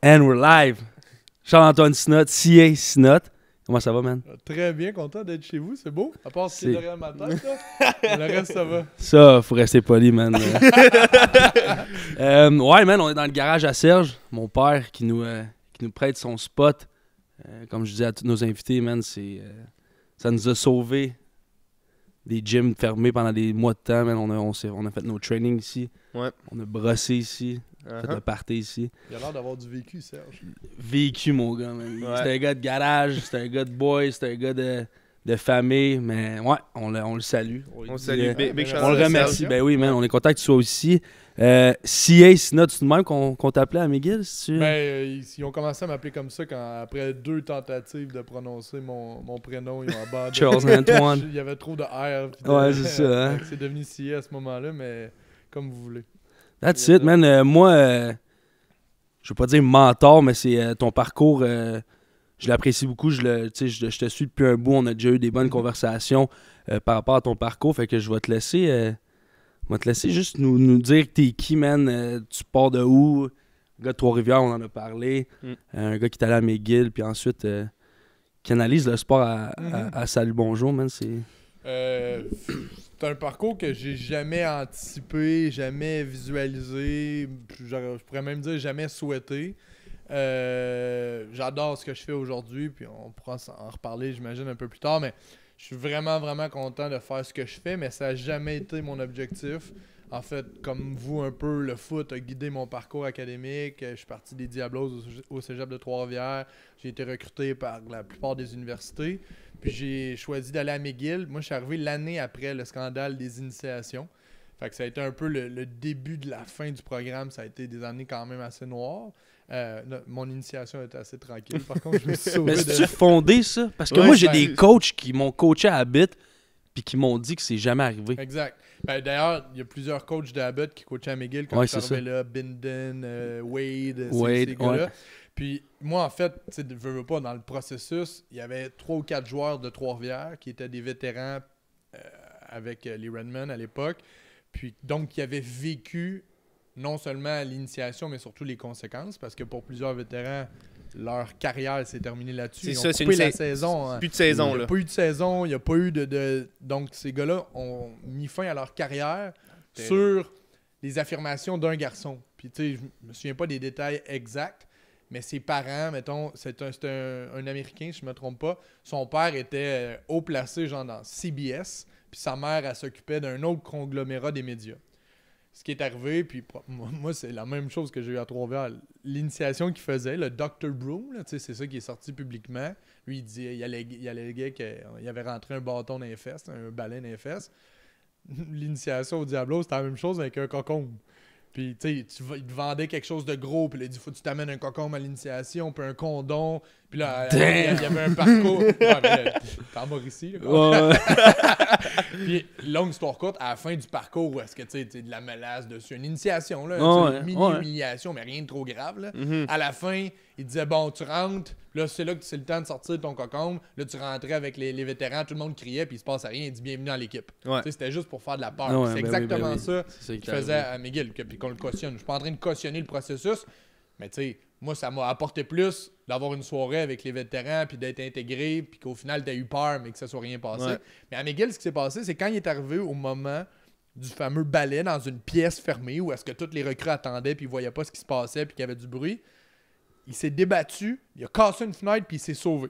And we're live. Charles-Antoine Sinot, CA Sinot. Comment ça va, man? Très bien, content d'être chez vous, c'est beau. À part ce qui est derrière ma tête, là. Le reste, ça va. Ça, faut rester poli, man. Ouais, man, on est dans le garage à Serge, mon père qui nous prête son spot. Comme je disais à tous nos invités, man, ça nous a sauvés des gyms fermés pendant des mois de temps, man. On a fait nos trainings ici. Ouais. On a brossé ici. Fait le party ici. Il a l'air d'avoir du vécu, Serge. Vécu, mon gars, man. Ouais. C'était un gars de garage, c'était un gars de boys, c'était un gars de famille, mais ouais, on le salue. On lui le dit, salue. Big shout-out on le à remercie. Serge. Ben oui, man, on est content que tu sois aussi. CA Sinot, c'est de même qu'on t'appelait à McGill, si tu... Ben, ils ont commencé à m'appeler comme ça après 2 tentatives de prononcer mon prénom, ils m'ont abandonné. Charles Antoine. Il y avait trop de R. puis Ouais, c'est ça, hein. C'est devenu CA à ce moment-là, mais comme vous voulez. That's it, man. Moi, je veux pas dire mentor, mais c'est ton parcours, je l'apprécie beaucoup. Je te suis depuis un bout. On a déjà eu des bonnes conversations par rapport à ton parcours. Fait que je vais te laisser, juste nous dire que t'es qui, man. Tu pars de où? Un gars de Trois-Rivières, on en a parlé. Un gars qui est allé à McGill, puis ensuite qui analyse le sport à Salut Bonjour, man. C'est un parcours que j'ai jamais anticipé, jamais visualisé, je pourrais même dire jamais souhaité. J'adore ce que je fais aujourd'hui, puis on pourra en reparler, j'imagine, un peu plus tard, mais je suis vraiment, vraiment content de faire ce que je fais, mais ça n'a jamais été mon objectif. En fait, comme vous, un peu, le foot a guidé mon parcours académique. Je suis parti des Diablos au cégep de Trois-Rivières. J'ai été recruté par la plupart des universités. Puis j'ai choisi d'aller à McGill. Moi, je suis arrivé l'année après le scandale des initiations. Fait que ça a été un peu le début de la fin du programme. Ça a été des années quand même assez noires. Mon initiation était assez tranquille. Par contre, je me suis sauvé Mais de... c'est-tu fondé, ça? Parce que Ouais, moi, j'ai ben, des coachs qui m'ont coaché à Habit, puis qui m'ont dit que c'est jamais arrivé. Exact. Ben, d'ailleurs, il y a plusieurs coachs d'Abbott qui coachaient à McGill quand Ouais, je suis c'est arrivé là. Binden, Wade, Wade, ces gars-là. ouais. Puis moi, en fait, tu sais, veux pas, dans le processus, il y avait 3 ou 4 joueurs de Trois-Rivières qui étaient des vétérans avec les Redmen à l'époque. Puis donc, qui avaient vécu non seulement l'initiation, mais surtout les conséquences, parce que pour plusieurs vétérans, leur carrière s'est terminée là-dessus. Ils ont coupé la saison. Plus de saison, Il n'y là. a pas eu de saison, il n'y a pas eu de... Donc, ces gars-là ont mis fin à leur carrière sur les affirmations d'un garçon. Puis, tu sais, je me souviens pas des détails exacts, mais ses parents, mettons, c'est un Américain, si je me trompe pas. Son père était haut placé, genre dans CBS, puis sa mère, elle s'occupait d'un autre conglomérat des médias. Ce qui est arrivé, puis moi, c'est la même chose que j'ai eu à Trois-Rivières. L'initiation qu'il faisait, le Dr. Broom, là, c'est ça qui est sorti publiquement. Lui, il alléguait qu'il avait rentré un bâton dans les fesses, un balai dans les fesses. L'initiation au Diablo, c'était la même chose avec un cocon. Puis, tu sais, il te vendait quelque chose de gros, puis il a dit, faut que tu t'amènes un cocon à l'initiation, puis un condom. Puis là, il y avait un parcours. Ouais, mais t'es en Mauricie, là. Ouais. Puis, longue histoire courte, à la fin du parcours, où est-ce que tu sais, de la mélasse dessus, une initiation, là, Ouais, une mini-humiliation, mais rien de trop grave, là. À la fin, il disait, bon, tu rentres, là, c'est là que c'est le temps de sortir de ton cocon. Là, tu rentrais avec les vétérans, tout le monde criait, puis il se passait rien, il dit, bienvenue dans l'équipe. Ouais. Tu sais, c'était juste pour faire de la peur. Ah ouais, C'est ben exactement oui. ça C'est ça qui qu'il faisait à McGill, puis qu'on le cautionne. Je suis pas en train de cautionner le processus, mais tu sais, moi, ça m'a apporté plus d'avoir une soirée avec les vétérans, puis d'être intégré, puis qu'au final, t'as eu peur, mais que ça soit rien passé. Ouais. Mais à McGill, ce qui s'est passé, c'est quand il est arrivé au moment du fameux balai dans une pièce fermée, où est-ce que tous les recrues attendaient, puis ils voyaient pas ce qui se passait, puis qu'il y avait du bruit, il s'est débattu, il a cassé une fenêtre, puis il s'est sauvé.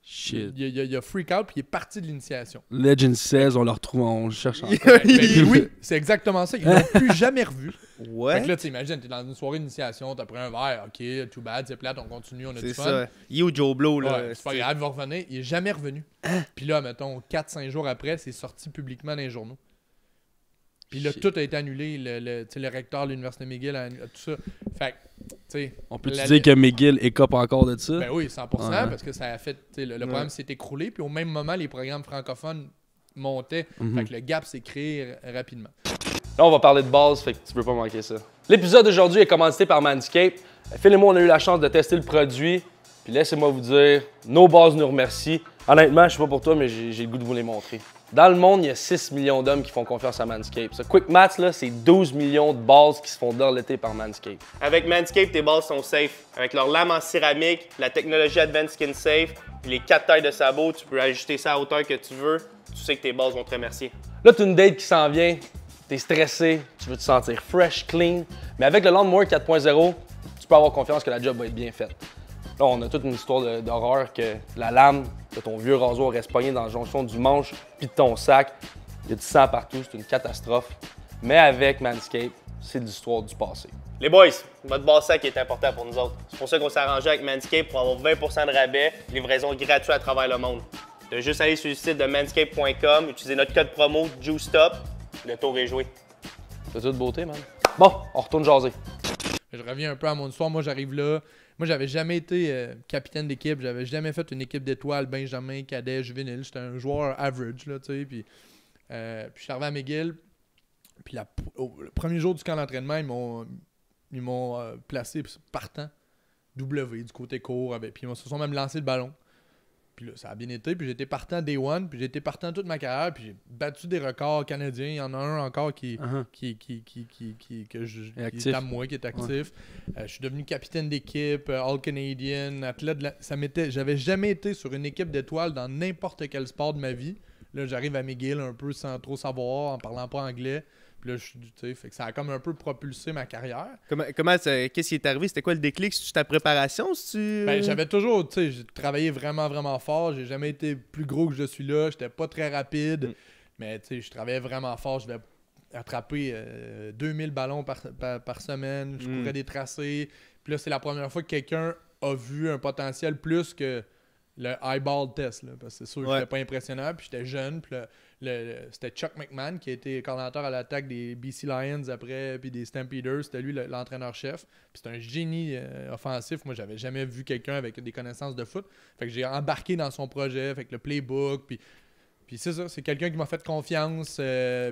Shit. Il a freak out, puis il est parti de l'initiation. Legend 16, on le retrouve, on le cherche encore. Ben, oui, c'est exactement ça. Ils l'ont plus jamais revu. Fait Ouais. que là, tu imagines, t'es dans une soirée d'initiation, t'as pris un verre, ok, too bad, c'est plate, on continue, on a C'est du fun. ça. You Joe Blow, là. Ouais, c'est pas grave, il va revenir. Il est jamais revenu. Puis là, mettons, 4-5 jours après, c'est sorti publiquement dans les journaux. Puis là, Shit. tout a été annulé. Le recteur de l'Université McGill a annulé tout ça. Fait que, tu sais... On peut-tu dire que McGill écope encore de ça? Ben oui, 100%, Ouais. parce que ça a fait... Le programme s'est écroulé, puis au même moment, les programmes francophones montaient. Fait que le gap s'est créé rapidement. Là, on va parler de base, fait que tu peux pas manquer ça. L'épisode d'aujourd'hui est commandité par Manscaped. Phil et moi, on a eu la chance de tester le produit. Puis laissez-moi vous dire, nos bases nous remercient. Honnêtement, je sais pas pour toi, mais j'ai le goût de vous les montrer. Dans le monde, il y a 6 millions d'hommes qui font confiance à Manscaped. Ce Quick Mats, là, c'est 12 millions de balles qui se font dans l'été par Manscaped. Avec Manscaped, tes balles sont safe. Avec leur lame en céramique, la technologie Advanced Skin Safe, puis les 4 tailles de sabots, tu peux ajuster ça à la hauteur que tu veux. Tu sais que tes balles vont te remercier. Là, tu as une date qui s'en vient, tu es stressé, tu veux te sentir fresh, clean. Mais avec le Lawnmower 4.0, tu peux avoir confiance que la job va être bien faite. Là, on a toute une histoire d'horreur que la lame de ton vieux rasoir reste pognée dans la jonction du manche puis de ton sac. Il y a du sang partout, c'est une catastrophe. Mais avec Manscaped, c'est l'histoire du passé. Les boys, votre bas sac est important pour nous autres. C'est pour ça qu'on s'est arrangé avec Manscaped pour avoir 20% de rabais, livraison gratuite à travers le monde. Tu as juste aller sur le site de manscaped.com, utiliser notre code promo JUSTOP, le tour est joué. C'est de beauté, man. Bon, on retourne jaser. Je reviens un peu à mon histoire. Moi, j'arrive là. Moi, j'avais jamais été capitaine d'équipe. J'avais jamais fait une équipe d'étoiles, Benjamin, cadet, juvénile. J'étais un joueur average, là, tu sais. Puis je suis arrivé à McGill. Puis le premier jour du camp d'entraînement, ils m'ont placé partant W du côté court. Puis ils se sont même lancé le ballon. Puis là, ça a bien été. Puis j'étais partant day one. Puis j'ai été partant toute ma carrière. Puis j'ai battu des records canadiens. Il y en a un encore qui est à moi, qui est actif. Je suis devenu capitaine d'équipe, All-Canadian, athlète. J'avais jamais été sur une équipe d'étoiles dans n'importe quel sport de ma vie. Là, j'arrive à McGill un peu sans trop savoir, en parlant pas anglais. Puis là, fait que ça a comme un peu propulsé ma carrière. Qu'est-ce qui est arrivé? C'était quoi le déclic? C'est ta préparation? J'avais toujours, j'ai travaillé vraiment, vraiment fort. J'ai jamais été plus gros que je suis là. J'étais pas très rapide. Mais je travaillais vraiment fort. Je devais attraper 2000 ballons par semaine. Je courais des tracés. Puis là, c'est la première fois que quelqu'un a vu un potentiel plus que le eyeball test. Là, parce que c'est sûr que j'étais pas impressionnant. Puis j'étais jeune. Puis c'était Chuck McMahon qui a été coordinateur à l'attaque des BC Lions après, puis des Stampeders. C'était lui l'entraîneur-chef. Puis c'est un génie offensif. Moi, j'avais jamais vu quelqu'un avec des connaissances de foot. Fait que j'ai embarqué dans son projet, avec le playbook. Puis c'est ça, c'est quelqu'un qui m'a fait confiance.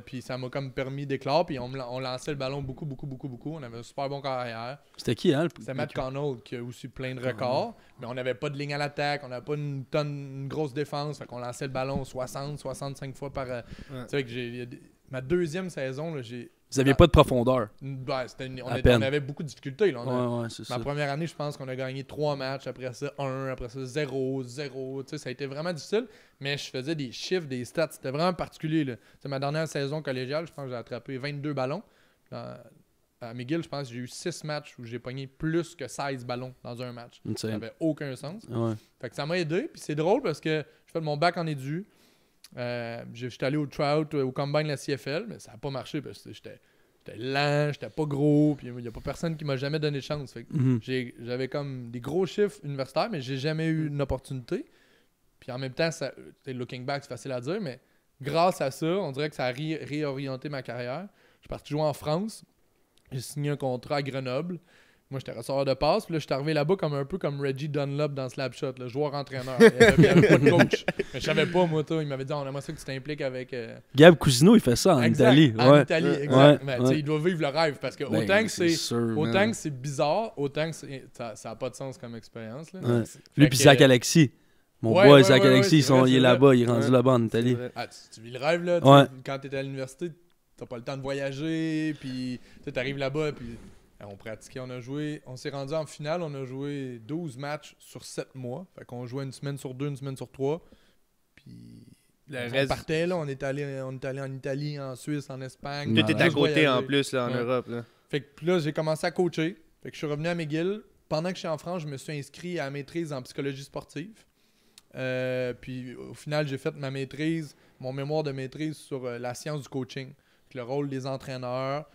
Puis ça m'a comme permis d'éclore. Puis on lançait le ballon beaucoup. On avait un super bon carrière. C'était qui, hein? C'était Matt Connell qui a aussi plein de records. Mais on n'avait pas de ligne à l'attaque. On n'avait pas une grosse défense. Fait qu'on lançait le ballon 65 fois par... Tu sais que ma deuxième saison, là, Vous n'aviez pas de profondeur. On avait beaucoup de difficultés. Là. C'est ma ça. première année, je pense qu'on a gagné 3 matchs. Après ça, 1. Après ça, 0. Tu sais, ça a été vraiment difficile. Mais je faisais des chiffres, des stats. C'était vraiment particulier. Là. Ma dernière saison collégiale, je pense que j'ai attrapé 22 ballons. À McGill, je pense que j'ai eu 6 matchs où j'ai pogné plus que 16 ballons dans un match. Ça n'avait aucun sens. Ouais. Fait que ça m'a aidé. Puis c'est drôle parce que je fais mon bac en édu. J'étais allé au Trout, au Combine de la CFL, mais ça n'a pas marché parce que j'étais lent, j'étais pas gros, puis il n'y a pas personne qui m'a jamais donné de chance. Fait que j'avais comme des gros chiffres universitaires, mais j'ai jamais eu une opportunité. Puis en même temps, looking back, c'est facile à dire, mais grâce à ça, on dirait que ça a réorienté ma carrière. Je suis parti jouer en France. J'ai signé un contrat à Grenoble. Moi, j'étais receveur de passe. Puis là, je suis arrivé là-bas un peu comme Reggie Dunlop dans Slapshot, le joueur-entraîneur. Il n'y avait pas de coach. Mais je savais pas, moi, toi. Il m'avait dit, on aimerait ça que tu t'impliques avec... Gab Cousino, il fait ça en Italie. En Italie, exact. Ouais. Mais il doit vivre le rêve. Parce que autant que c'est bizarre, bizarre, autant que ça n'a pas de sens comme expérience. Là. Ouais. Lui, puis Zach Alexis. Mon boy, Zach Alexis, il est là-bas. Il est rendu là-bas en Italie. Tu vis le rêve, là. Ouais. Quand tu étais à l'université, t'as pas le temps de voyager. Puis tu arrives là-bas, puis... On pratiquait, on s'est rendu en finale, on a joué 12 matchs sur 7 mois. Fait qu'on jouait une semaine sur 2, une semaine sur 3. Puis on partait, là, on est allé en Italie, en Suisse, en Espagne. Tout est à côté en plus, là, en Europe. Là. Fait que là, j'ai commencé à coacher. Fait que je suis revenu à McGill. Pendant que je suis en France, je me suis inscrit à la maîtrise en psychologie sportive. Puis au final, j'ai fait ma maîtrise, mon mémoire de maîtrise sur la science du coaching. Le rôle des entraîneurs.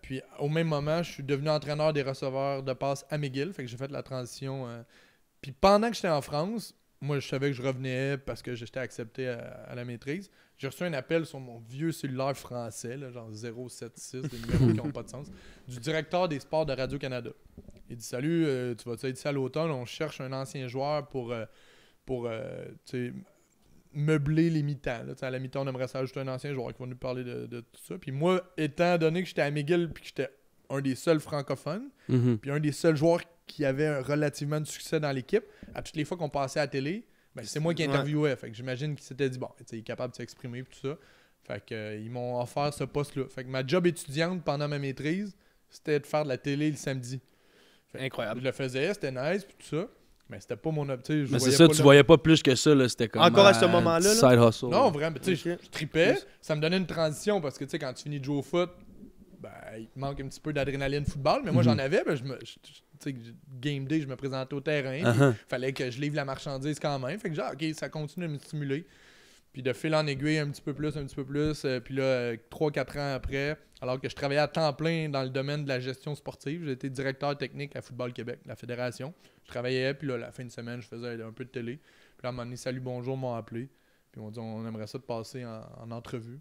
Puis au même moment, je suis devenu entraîneur des receveurs de passe à McGill. Fait que j'ai fait la transition. Puis pendant que j'étais en France, moi je savais que je revenais parce que j'étais accepté à la maîtrise. J'ai reçu un appel sur mon vieux cellulaire français, là, genre 076, des numéros qui n'ont pas de sens, du directeur des sports de Radio-Canada. Il dit « Salut, tu vas-tu être ici à l'automne? On cherche un ancien joueur pour meubler les mi-temps. Là. À la mi-temps, on aimerait s'ajouter un ancien joueur qui va nous parler de tout ça. » Puis moi, étant donné que j'étais à McGill puis que j'étais un des seuls francophones, puis un des seuls joueurs qui avait relativement de succès dans l'équipe, à toutes les fois qu'on passait à la télé, Ben, c'est moi qui interviewais. Fait que j'imagine qu'il s'était dit, bon, il est capable de s'exprimer et tout ça. Fait que ils m'ont offert ce poste-là. Fait que ma job étudiante pendant ma maîtrise, c'était de faire de la télé le samedi. Incroyable. Je le faisais, c'était nice puis tout ça. Mais c'était pas mon objectif. Mais c'est ça, tu voyais pas plus que ça, là. C'était comme. Encore à ce moment-là, là? Side hustle. Non, vraiment. Tu sais, Ok. je tripais. Ça me donnait une transition parce que, tu sais, quand tu finis de jouer au foot, ben, il te manque un petit peu d'adrénaline football. Mais moi, j'en avais. Ben, tu sais, game day, je me présentais au terrain. Uh-huh. Fallait que je livre la marchandise quand même. Fait que, genre, OK, ça continue de me stimuler. Puis de fil en aiguille, un petit peu plus. Puis là, 3-4 ans après, alors que je travaillais à temps plein dans le domaine de la gestion sportive, j'étais directeur technique à Football Québec, la fédération. Je travaillais, puis là, la fin de semaine, je faisais un peu de télé. Puis là, à un moment donné, Salut Bonjour m'ont appelé. Puis ils m'ont dit, on aimerait ça te passer en entrevue.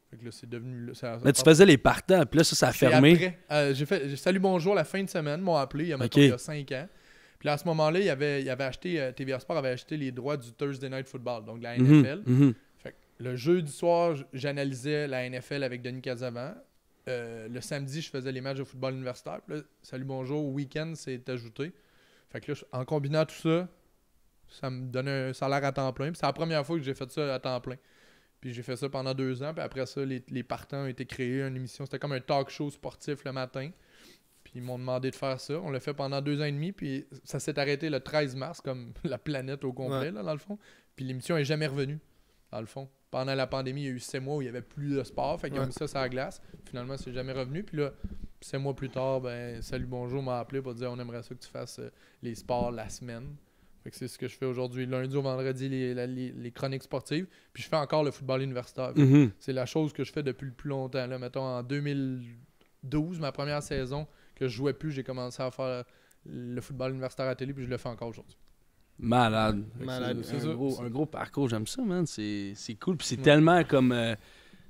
Fait que là, c'est devenu... Mais tu faisais les partants, puis là, ça a fermé. Après, j'ai fait Salut Bonjour la fin de semaine, m'ont appelé, il y a 5 ans. Puis là, à ce moment-là, il avait acheté, TVA Sport avait acheté les droits du Thursday Night Football, donc de la NFL. Fait que le jeudi soir, j'analysais la NFL avec Denis Casavant. Le samedi, je faisais les matchs de football universitaire. Puis là, Salut Bonjour, au week-end, c'est ajouté. Fait que là, en combinant tout ça, ça me donnait un salaire à temps plein. Puis c'est la première fois que j'ai fait ça à temps plein. Puis j'ai fait ça pendant 2 ans. Puis après ça, les partants ont été créés, une émission. C'était comme un talk show sportif le matin. Puis ils m'ont demandé de faire ça. On l'a fait pendant 2 ans et demi. Puis ça s'est arrêté le 13 mars, comme la planète au complet, là, dans le fond. Puis l'émission est jamais revenue, dans le fond. Pendant la pandémie, il y a eu 7 mois où il n'y avait plus de sport. Fait qu'ils ont mis ça sur la glace. Finalement, c'est jamais revenu. Puis là, 7 mois plus tard, ben Salut Bonjour m'a appelé pour dire on aimerait ça que tu fasses les sports la semaine. Fait que c'est ce que je fais aujourd'hui. Lundi au vendredi, les chroniques sportives. Puis je fais encore le football universitaire. C'est la chose que je fais depuis le plus longtemps. Là, mettons, en 2012, ma première saison, que je jouais plus, j'ai commencé à faire le football universitaire à télé, puis je le fais encore aujourd'hui. Malade. C'est Un gros parcours, j'aime ça, man. C'est cool. Puis c'est tellement comme.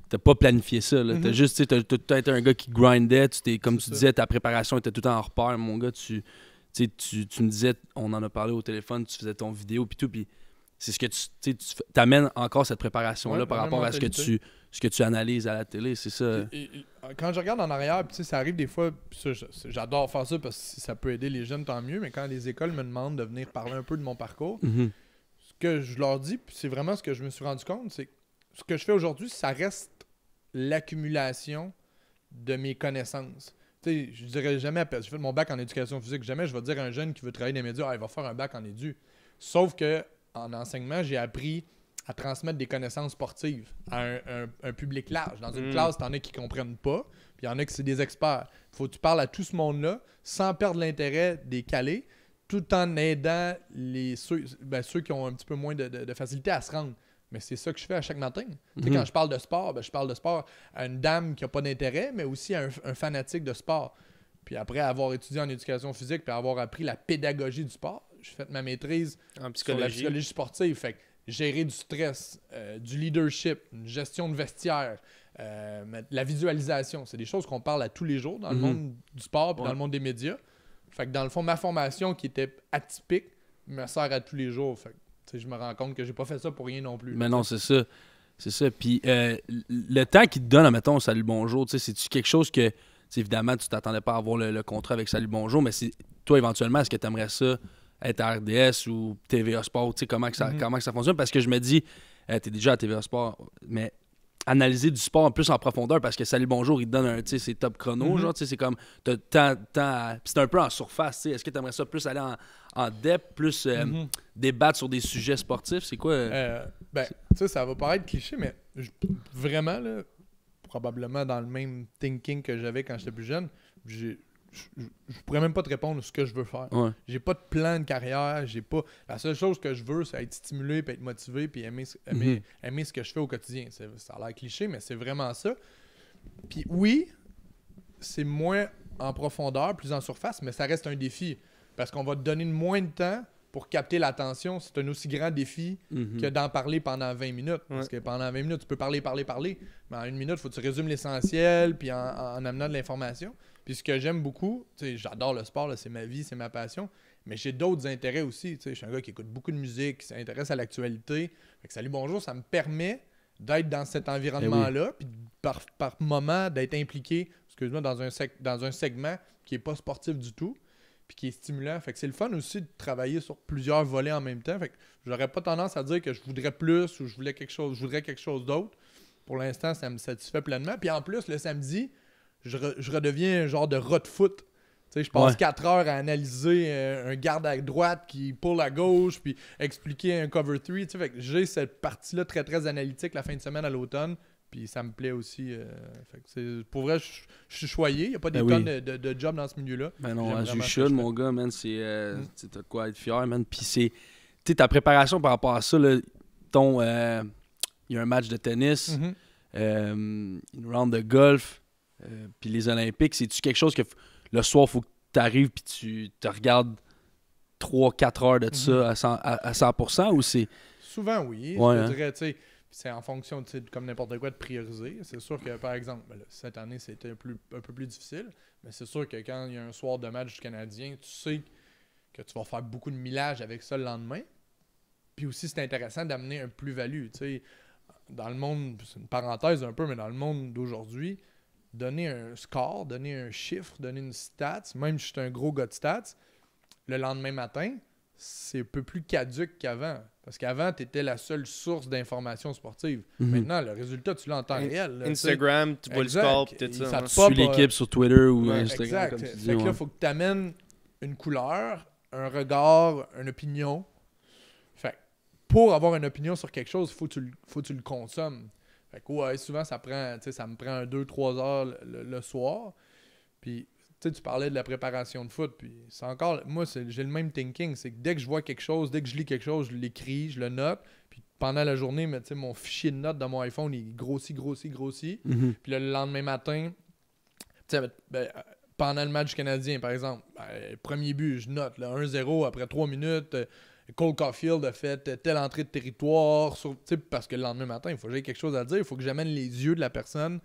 T'as pas planifié ça, là. T'as juste, tu sais, t'as été un gars qui grindait. Comme tu disais, ta préparation était tout le temps en repère. Mon gars, tu me disais, on en a parlé au téléphone, tu faisais ton vidéo, puis tout. Puis c'est ce que tu t'amènes encore cette préparation-là par rapport à ce que tu analyses à la télé. C'est ça. Quand je regarde en arrière, puis ça arrive des fois, j'adore faire ça parce que si ça peut aider les jeunes, tant mieux. Mais quand les écoles me demandent de venir parler un peu de mon parcours, ce que je leur dis, puis c'est vraiment ce que je me suis rendu compte, c'est que ce que je fais aujourd'hui, ça reste l'accumulation de mes connaissances. Tu sais, je dirais jamais, j'ai fait mon bac en éducation physique, jamais je vais dire à un jeune qui veut travailler dans les médias, il va faire un bac en édu. Sauf que en enseignement, j'ai appris à transmettre des connaissances sportives à un public large. Dans une classe, t'en as qui comprennent pas, puis il y en a qui c'est des experts. Faut que tu parles à tout ce monde-là sans perdre l'intérêt des calés, tout en aidant ceux qui ont un petit peu moins de facilité à se rendre. Mais c'est ça que je fais à chaque matin. Tu sais, quand je parle de sport, je parle de sport à une dame qui n'a pas d'intérêt, mais aussi à un fanatique de sport. Puis après avoir étudié en éducation physique puis avoir appris la pédagogie du sport, j'ai fait ma maîtrise En sur la psychologie sportive. Fait que gérer du stress, du leadership, une gestion de vestiaire, la visualisation. C'est des choses qu'on parle à tous les jours dans le monde du sport et dans le monde des médias. Fait que dans le fond, ma formation qui était atypique me sert à tous les jours. Fait que je me rends compte que j'ai pas fait ça pour rien non plus. Mais non, c'est ça. C'est ça. Puis le temps qu'il te donne, admettons, Salut Bonjour, c'est-tu quelque chose que, évidemment, tu t'attendais pas à avoir le contrat avec Salut Bonjour, mais toi, éventuellement, est-ce que tu aimerais ça être à RDS ou TVA Sport? Comment que ça fonctionne? Parce que je me dis, t'es déjà à TVA Sport, mais analyser du sport plus en profondeur, parce que Salut Bonjour, il te donne ses top chronos, genre, c'est comme, c'est un peu en surface, est-ce que tu aimerais ça plus aller en depth, plus débattre sur des sujets sportifs? C'est quoi? Ça va paraître cliché, mais vraiment, là, probablement dans le même thinking que j'avais quand j'étais plus jeune, je pourrais même pas te répondre ce que je veux faire. Ouais. J'ai pas de plan de carrière, la seule chose que je veux, c'est être stimulé, puis être motivé, puis aimer ce que je fais au quotidien. Ça a l'air cliché, mais c'est vraiment ça. Puis oui, c'est moins en profondeur, plus en surface, mais ça reste un défi. Parce qu'on va te donner moins de temps pour capter l'attention. C'est un aussi grand défi que d'en parler pendant 20 minutes. Parce que pendant 20 minutes, tu peux parler. Mais en 1 minute, il faut que tu résumes l'essentiel, puis en amenant de l'information. Puis ce que j'aime beaucoup, j'adore le sport, là, c'est ma vie, c'est ma passion, mais j'ai d'autres intérêts aussi. Je suis un gars qui écoute beaucoup de musique, qui s'intéresse à l'actualité. Fait que Salut Bonjour, ça me permet d'être dans cet environnement-là, puis par moment d'être impliqué, excuse-moi, dans un segment qui n'est pas sportif du tout. puis qui est stimulant. Fait que c'est le fun aussi de travailler sur plusieurs volets en même temps. Fait que j'aurais pas tendance à dire que je voudrais plus ou je voudrais quelque chose d'autre. Pour l'instant, ça me satisfait pleinement. Puis en plus, le samedi, je redeviens un genre de rat de foot. Tu sais, je passe 4 heures à analyser un garde à droite qui pull à gauche, puis expliquer un cover 3. Tu sais, fait que j'ai cette partie-là très, très analytique la fin de semaine à l'automne. Puis ça me plaît aussi. Fait que pour vrai, je suis choyé. Il n'y a pas des tonnes de jobs dans ce milieu-là. Ben non, as you should, mon gars, man. T'as de quoi être fier, man. Puis c'est... Tu sais, ta préparation par rapport à ça, là, il y a un match de tennis, une round de golf, puis les Olympiques. C'est-tu quelque chose que le soir, il faut que tu arrives puis tu te regardes 3-4 heures de ça à 100% ou c'est... Souvent, oui. Ouais, je dirais, tu sais... C'est en fonction, comme n'importe quoi, de prioriser. C'est sûr que, par exemple, cette année, c'était un peu plus difficile. Mais c'est sûr que quand il y a un soir de match du Canadien, tu sais que tu vas faire beaucoup de millage avec ça le lendemain. Puis aussi, c'est intéressant d'amener un plus-value. Tu sais, dans le monde, c'est une parenthèse un peu, mais dans le monde d'aujourd'hui, donner un score, donner un chiffre, donner une stats, même si je suis un gros gars de stats, le lendemain matin, c'est un peu plus caduque qu'avant. Parce qu'avant, tu étais la seule source d'informations sportives. Maintenant, le résultat, tu l'as en temps réel. Là, Instagram, tu vois le score, tout ça. Tu suis l'équipe sur Twitter ou Instagram, comme tu dis. Fait que là, il faut que tu amènes une couleur, un regard, une opinion. Fait que pour avoir une opinion sur quelque chose, il faut que tu le consommes. Fait que souvent, ça me prend 2-3 heures le soir. Puis tu parlais de la préparation de foot, puis c'est encore... Moi, j'ai le même thinking, c'est que dès que je vois quelque chose, dès que je lis quelque chose, je l'écris, je le note, puis pendant la journée, mais, mon fichier de notes de mon iPhone, il grossit. Puis le lendemain matin, pendant le match canadien, par exemple, premier but, je note, là, 1-0 après 3 minutes, Cole Caulfield a fait telle entrée de territoire, parce que le lendemain matin, il faut que j'ai quelque chose à dire, il faut que j'amène les yeux de la personne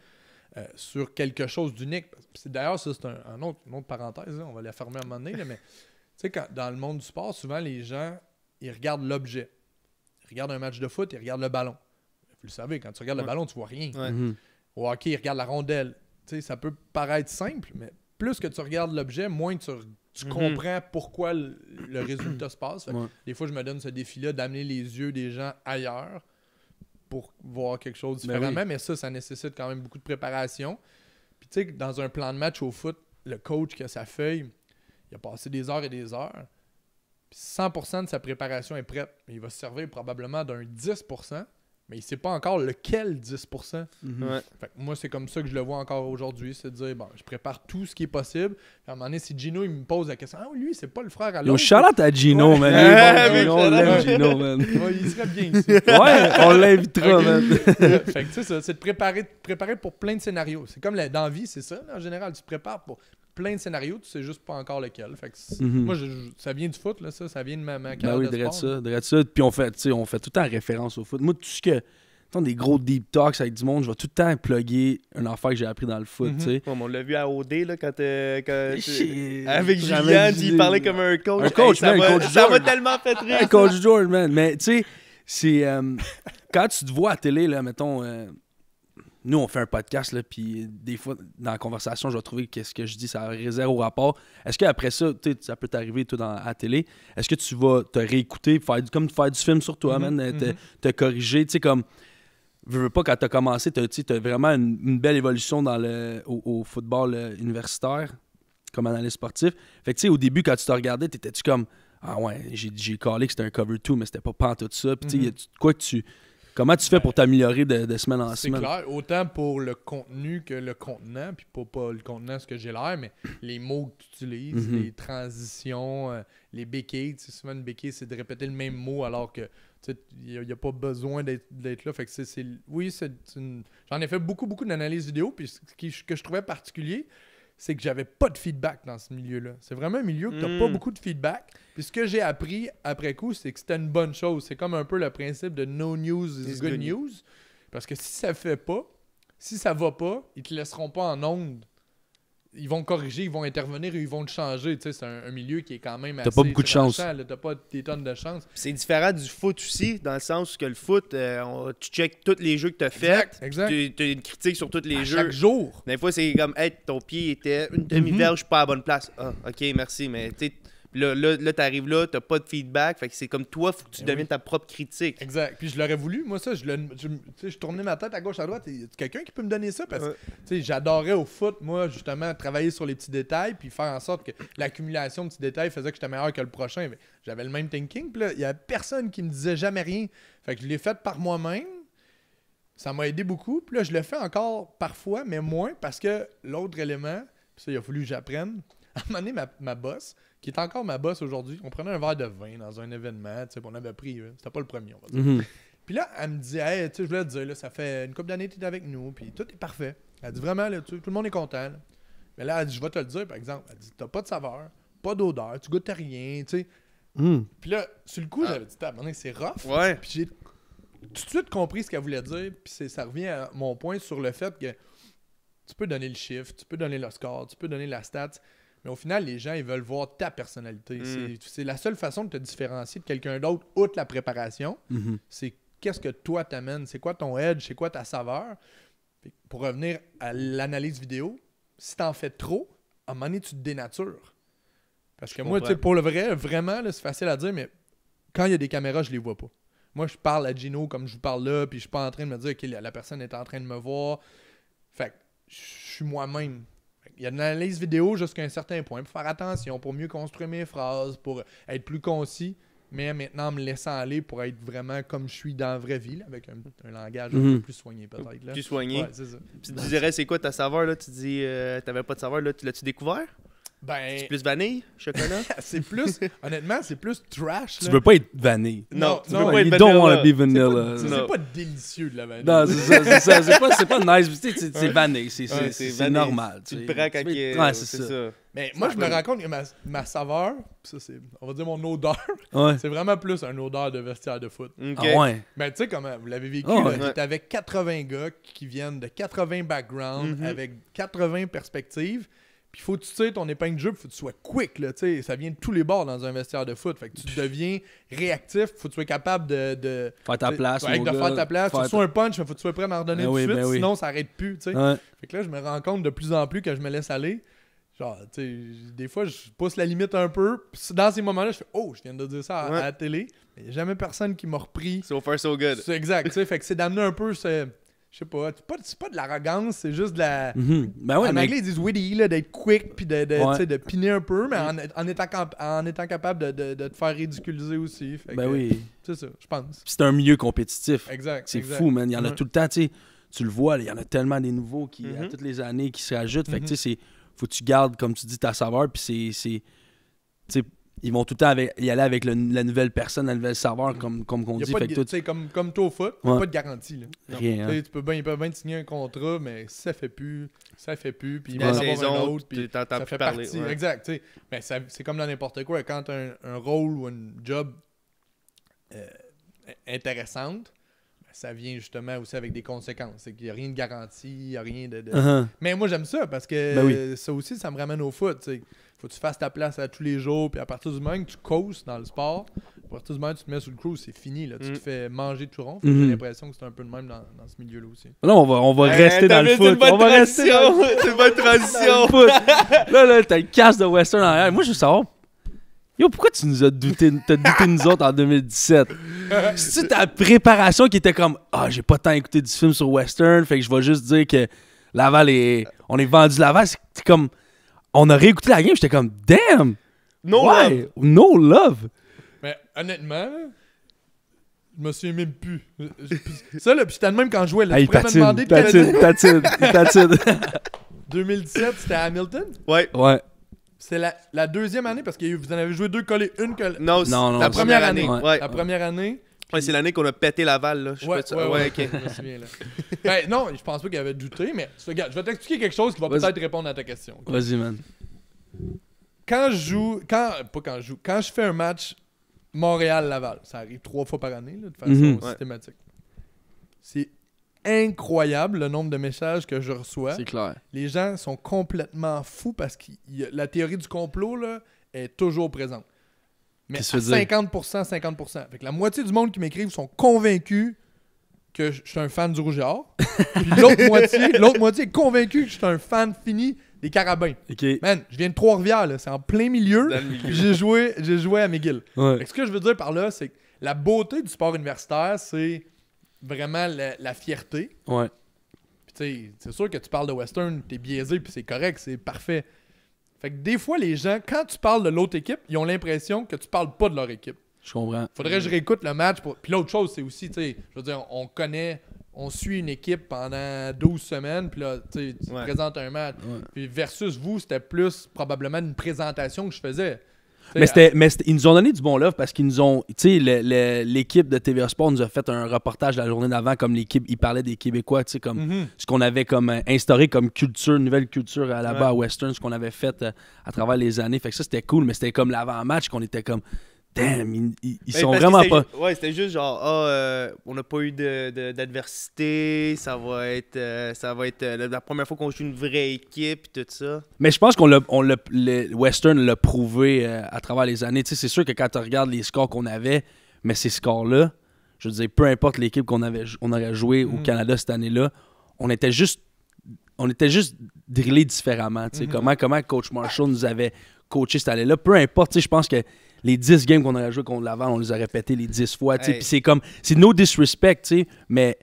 sur quelque chose d'unique. D'ailleurs, ça, c'est une autre parenthèse, là, on va la fermer à un moment donné, là, mais tu sais, dans le monde du sport, souvent, les gens, ils regardent l'objet. Ils regardent un match de foot, ils regardent le ballon. Vous le savez, quand tu regardes le ballon, tu vois rien. Au hockey, ils regardent la rondelle. Tu sais, ça peut paraître simple, mais plus que tu regardes l'objet, moins tu comprends pourquoi le résultat se passe. Fait que des fois, je me donne ce défi-là d'amener les yeux des gens ailleurs pour voir quelque chose différemment, mais ça nécessite quand même beaucoup de préparation. Puis tu sais, dans un plan de match au foot, le coach qui a sa feuille, il a passé des heures et des heures, puis 100% de sa préparation est prête. Mais il va se servir probablement d'un 10%, mais il ne sait pas encore lequel 10%. Fait que moi, c'est comme ça que je le vois encore aujourd'hui, c'est de dire, bon, je prépare tout ce qui est possible. Puis à un moment donné, si Gino il me pose la question, lui, c'est pas le frère à l'autre. Yo, shout-out à Gino, man. On l'aime, Gino, man. Il serait bien ici. Ouais, on l'invitera, man. Fait que tu sais, ça, c'est de préparer pour plein de scénarios. C'est comme dans la vie, c'est ça, là, en général. Tu te prépares pour plein de scénarios, tu sais juste pas encore lequel. Fait que moi, ça vient du foot, là, ça vient de ma carrière de sport. Oui, ça. Puis on fait tout le temps référence au foot. Moi, tout ce que... des gros deep talks avec du monde, je vais tout le temps plugger un affaire que j'ai appris dans le foot, tu sais. On l'a vu à OD, là, quand avec Julien, il parlait comme un coach. Un coach, man, coach George. Ça m'a tellement fait rire. Un coach George, man. Mais, tu sais, c'est... quand tu te vois à télé, là, mettons... nous, on fait un podcast, là, puis des fois, dans la conversation, je vais trouver que ce que je dis, ça a zéro rapport. Est-ce qu'après ça, ça peut t'arriver, toi, à la télé, est-ce que tu vas te réécouter, faire du film sur toi, man, te corriger, tu sais, comme... Je veux pas, quand t'as commencé, t'as vraiment une belle évolution au football universitaire, comme analyste sportif. Fait que, tu sais, au début, quand tu te regardais, t'étais-tu comme... Ah ouais, j'ai callé que c'était un cover 2, mais c'était pas pantoute ça. Puis, tu sais, comment tu fais pour t'améliorer de semaine en semaine? C'est clair, autant pour le contenu que le contenant, puis pas le contenant, ce que j'ai l'air, mais les mots que tu utilises, les transitions, les béquilles. Souvent, une béquille, c'est de répéter le même mot alors que il n'y a pas besoin d'être là. Fait que j'en ai fait beaucoup d'analyses vidéo, puis ce que je trouvais particulier, c'est que j'avais pas de feedback dans ce milieu-là. C'est vraiment un milieu que t'as pas beaucoup de feedback. Puis ce que j'ai appris après coup, c'est que c'était une bonne chose. C'est comme un peu le principe de no news is good news. Parce que si ça va pas, ils te laisseront pas en ondes. ils vont corriger, ils vont intervenir et ils vont te changer. Tu sais, c'est un milieu qui est quand même assez... T'as pas beaucoup de chance. tranchant, là. T'as pas des tonnes de chance. C'est différent du foot aussi, dans le sens que le foot, tu checkes tous les jeux que tu as faits. Exact. Tu as une critique sur tous les À jeux. chaque jour. Des fois, c'est comme, hey, ton pied était une demi-verge pas à la bonne place. Ah, ok, merci, mais tu sais, là t'arrives là, t'as pas de feedback, fait que c'est comme toi, faut que tu deviennes ta propre critique. Exact. Puis je l'aurais voulu, moi, ça. Je tournais ma tête à gauche, à droite. Y a quelqu'un qui peut me donner ça? Parce que tu sais, j'adorais au foot, moi, justement, travailler sur les petits détails puis faire en sorte que l'accumulation de petits détails faisait que j'étais meilleur que le prochain. Mais j'avais le même thinking. Puis là, il y a personne qui me disait jamais rien. Fait que je l'ai fait par moi-même. Ça m'a aidé beaucoup. Puis là, je le fais encore parfois, mais moins parce que l'autre élément, puis ça, il a fallu que j'apprenne. À un moment donné, ma boss, qui est encore ma boss aujourd'hui, on prenait un verre de vin dans un événement, tu sais, on avait pris, c'était pas le premier, on va dire. Mhm. Puis là, elle me dit, hey, tu sais, je voulais te dire, là, ça fait une couple d'années que tu es avec nous, puis tout est parfait. Elle dit vraiment, là, tout le monde est content. Là. Mais là, elle dit, je vais te le dire, par exemple. Elle dit, t'as pas de saveur, pas d'odeur, tu goûtes à rien, tu sais. Puis là, sur le coup, j'avais dit, à un moment donné, c'est rough. Ouais. Puis j'ai tout de suite compris ce qu'elle voulait dire, puis ça revient à mon point sur le fait que tu peux donner le chiffre, tu peux donner le score, tu peux donner la stat, mais au final, les gens, ils veulent voir ta personnalité. C'est la seule façon de te différencier de quelqu'un d'autre, outre la préparation. C'est qu'est-ce que toi t'amènes, c'est quoi ton edge, c'est quoi ta saveur. Puis pour revenir à l'analyse vidéo, si t'en fais trop, à un moment donné, tu te dénatures. Parce que moi, tu sais, pour le vrai, vraiment, là, c'est facile à dire, mais quand il y a des caméras, je les vois pas. Moi, je parle à Gino comme je vous parle là, puis je suis pas en train de me dire que la personne est en train de me voir. Fait que je suis moi-même. Il y a de l'analyse vidéo jusqu'à un certain point pour faire attention, pour mieux construire mes phrases, pour être plus concis, mais maintenant me laissant aller pour être vraiment comme je suis dans la vraie vie, là, avec un langage un peu plus soigné peut-être. Là. Plus soigné. Ouais, c'est ça. Puis tu dirais, c'est quoi ta saveur, là? Tu dis, t'avais pas de saveur, là, l'as-tu découvert? Ben, C'est plus vanille, chocolat? c'est plus, honnêtement, c'est plus trash. Tu là. veux pas être vanille. Non, tu veux non, pas You être don't want to vanilla. be vanilla. C'est Non. pas délicieux de la vanille. Non, c'est ça. C'est pas nice. Tu sais, c'est vanille. C'est vanille. normal. Tu sais. le prends quand il est... Ouais, c'est ça. Mais moi, je me rends compte que ma saveur, ça c'est, on va dire mon odeur, Ouais. c'est vraiment plus un odeur de vestiaire de foot. Ok. Ah ouais. Mais tu sais comment vous l'avez vécu, Oh, là, ouais. t'es avec 80 gars qui viennent de 80 backgrounds, avec 80 perspectives. Puis faut que tu tires ton épingle de jeu, faut que tu sois quick, là, tu sais, ça vient de tous les bords dans un vestiaire de foot. Fait que tu deviens réactif, faut que tu sois capable de Faire ta place. ouais, mon de gars. faire ta place, faut que tu sois un punch, mais faut que tu sois prêt à m'en redonner Ben tout de oui, suite, ben oui. sinon ça arrête plus, tu sais. Ouais. Fait que là, je me rends compte de plus en plus que je me laisse aller. Genre, tu sais, des fois, je pousse la limite un peu. Puis dans ces moments-là, je fais « Oh, je viens de dire ça à la télé. » Mais il n'y a jamais personne qui m'a repris. So far, so good. C'est exact, tu sais. Fait que c'est d'amener un peu, je sais pas, c'est pas de l'arrogance, c'est juste de la... Ben ouais, en mais anglais, ils disent witty, là, d'être quick, puis Ouais. tu sais, de piner un peu, mais en étant capable de te faire ridiculiser aussi. Fait ben que, oui. c'est ça, je pense. C'est un milieu compétitif. Exact. C'est exact. fou, man. Il y en a Ouais. tout le temps, tu sais. Tu le vois, là, il y en a tellement des nouveaux qui, à toutes les années, qui se rajoutent. Fait que, tu sais, faut que tu gardes, comme tu dis, ta saveur. Puis tu sais, ils vont tout le temps y aller avec la nouvelle personne, la nouvelle saveur, comme qu'on Y a dit. pas Fait de, que tu sais, comme toi au foot, y a Ouais. pas de garantie. Là. rien, Tu hein. sais, ils peuvent bien te signer un contrat, mais si ça fait plus, puis il La va en avoir saison, un autre, puis t'entends ça plus fait parler. partie. Ouais. Exact, tu sais. Mais c'est comme dans n'importe quoi. Quand tu as un rôle ou une job intéressante, ben, ça vient justement aussi avec des conséquences. C'est qu'il n'y a rien de garanti, il n'y a rien de... Mais moi, j'aime ça parce que Ben oui. ça aussi, ça me ramène au foot. Tu sais. Faut que tu fasses ta place à tous les jours, puis à partir du moment que tu causes dans le sport, à partir du moment que tu te mets sur le cruise, c'est fini. Là. Tu te fais manger tout rond. J'ai l'impression que c'est un peu le même dans ce milieu-là aussi. Non, on va rester dans le foot. On va rester dans le C'est une bonne transition. foot. Là, t'as le casque de Western en arrière. Moi, je veux savoir... Yo, pourquoi tu nous as douté, t'as douté de nous autres en 2017? C'est-tu ta préparation qui était comme « Ah, j'ai pas tant écouté du film sur Western, fait que je vais juste dire que Laval est... On est vendu Laval. » C'est comme... On a réécouté la game, j'étais comme « Damn! No Ouais, love. no love! Mais honnêtement, là, je me souviens même plus. Ça, là, puis j'étais de même quand je jouais. » Là, Ah, tu il pourrais me patine, demander de quelle année? patine. 2017, c'était à Hamilton. Ouais. Ouais. C'est la deuxième année parce que vous en avez joué deux collés, une collée. Non, Non, la c'est- première année. Ouais. Ouais. La première année. Ouais, c'est l'année qu'on a pété Laval, là. Je sais Ouais, pas si- ouais, ok. je me souviens, là. Ben, non, je pense pas qu'il avait douté, mais regarde, je vais t'expliquer quelque chose qui va Vas-y. peut-être répondre à ta question. ok? Vas-y, man. Quand je joue, quand je fais un match Montréal-Laval, ça arrive 3 fois par année, là, de façon Mhm. systématique. C'est incroyable le nombre de messages que je reçois. C'est clair. Les gens sont complètement fous parce que la théorie du complot là, est toujours présente. Mais à Qu'est-ce que tu veux dire? 50%, 50%. Fait que la moitié du monde qui m'écrivent sont convaincus que je suis un fan du Rouge et Or. Puis l'autre moitié est convaincue que je suis un fan fini des Carabins. OK. Man, je viens de Trois-Rivières, là. C'est en plein milieu. Dans le milieu. Puis j'ai joué à McGill. Ouais. Fait que ce que je veux dire par là, c'est que la beauté du sport universitaire, c'est vraiment la fierté. Ouais. Puis tu sais, c'est sûr que tu parles de Western, t'es biaisé, puis c'est correct, c'est parfait. Fait que des fois, les gens, quand tu parles de l'autre équipe, ils ont l'impression que tu parles pas de leur équipe. Je comprends. Faudrait que je réécoute le match. Puis l'autre chose, c'est aussi, tu sais, je veux dire, on suit une équipe pendant 12 semaines, puis là, tu sais, tu Ouais. présentes un match. Ouais. Puis versus vous, c'était plus probablement une présentation que je faisais. Mais ils nous ont donné du bon love parce qu'ils nous ont. Tu sais, l'équipe de TVA Sport nous a fait un reportage la journée d'avant, comme l'équipe, ils parlaient des Québécois, tu sais, comme ce qu'on avait comme instauré comme culture, nouvelle culture là-bas à Western, ce qu'on avait fait à travers les années. Fait que ça, c'était cool, mais c'était comme l'avant-match qu'on était comme. Damn, ils sont parce vraiment que pas. Ouais, c'était juste genre, on n'a pas eu d'adversité, ça va être la première fois qu'on joue une vraie équipe et tout ça. Mais je pense le Western l'a prouvé à travers les années. Tu sais, c'est sûr que quand tu regardes les scores qu'on avait, mais ces scores-là, je veux dire, peu importe l'équipe qu'on aurait joué au Canada cette année-là, on était juste drillés différemment. Tu sais, comment Coach Marshall nous avait coaché cette année-là. Peu importe, tu sais, je pense que les 10 games qu'on aurait joué contre Laval, on les a répétés les 10 fois. Tu sais, puis c'est no disrespect, tu sais, mais